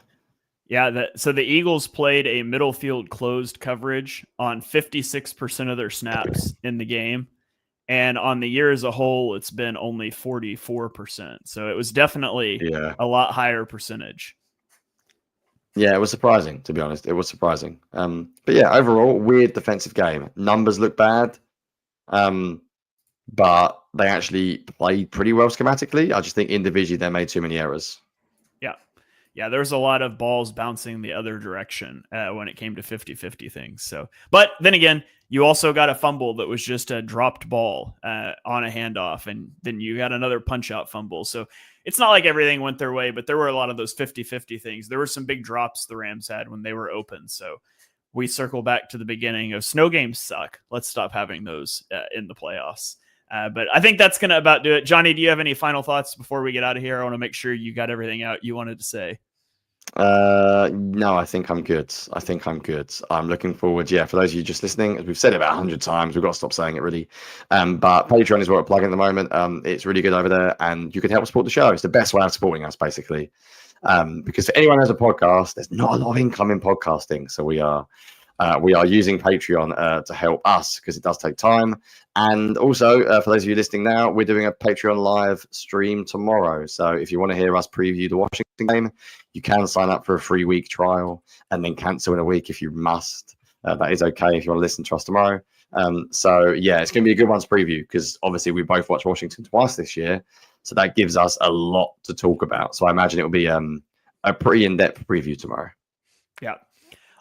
Yeah, so the Eagles played a middle field closed coverage on 56% of their snaps in the game. And on the year as a whole, it's been only 44%. So it was definitely a lot higher percentage.
Yeah, it was surprising, to be honest. It was surprising. But yeah, overall, weird defensive game. Numbers look bad, but they actually played pretty well schematically. I just think individually they made too many errors.
Yeah, there's a lot of balls bouncing the other direction when it came to 50-50 things. So, but then again, you also got a fumble that was just a dropped ball on a handoff, and then you got another punch-out fumble. So it's not like everything went their way, but there were a lot of those 50-50 things. There were some big drops the Rams had when they were open. So we circle back to the beginning of snow games suck. Let's stop having those in the playoffs. But I think that's going to about do it. Jonny, do you have any final thoughts before we get out of here? I want to make sure you got everything out you wanted to say.
No, I think I'm good. I'm looking forward. Yeah, for those of you just listening, as we've said it about 100 times, we've got to stop saying it really. But Patreon is what we're plugging at the moment. It's really good over there, and you can help support the show. It's the best way of supporting us, basically. Because for anyone who has a podcast, there's not a lot of income in podcasting, so we are using Patreon to help us because it does take time. And also, for those of you listening now, we're doing a Patreon live stream tomorrow. So if you want to hear us preview the Washington game, you can sign up for a 3-week trial and then cancel in a week if you must. That is okay if you want to listen to us tomorrow. So yeah, it's going to be a good one to preview because obviously we both watched Washington twice this year. So that gives us a lot to talk about. So I imagine it will be a pretty in-depth preview tomorrow.
Yeah.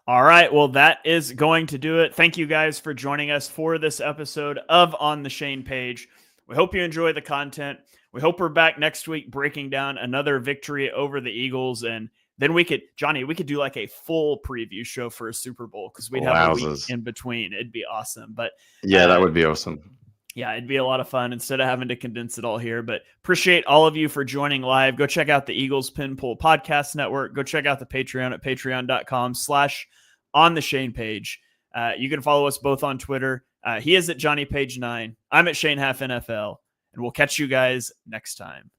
All right. Well, that is going to do it. Thank you guys for joining us for this episode of On the Shane Page. We hope you enjoy the content. We hope we're back next week breaking down another victory over the Eagles. And then Jonny, we could do like a full preview show for a Super Bowl because we'd have a week in between. It'd be awesome. But
yeah, that would be awesome.
Yeah, it'd be a lot of fun instead of having to condense it all here. But appreciate all of you for joining live. Go check out the Eagles Pin Pull Podcast Network. Go check out the Patreon at patreon.com/On the Shane Page. You can follow us both on Twitter. He is at Jonny Page 9. I'm at Shane Half NFL. And we'll catch you guys next time.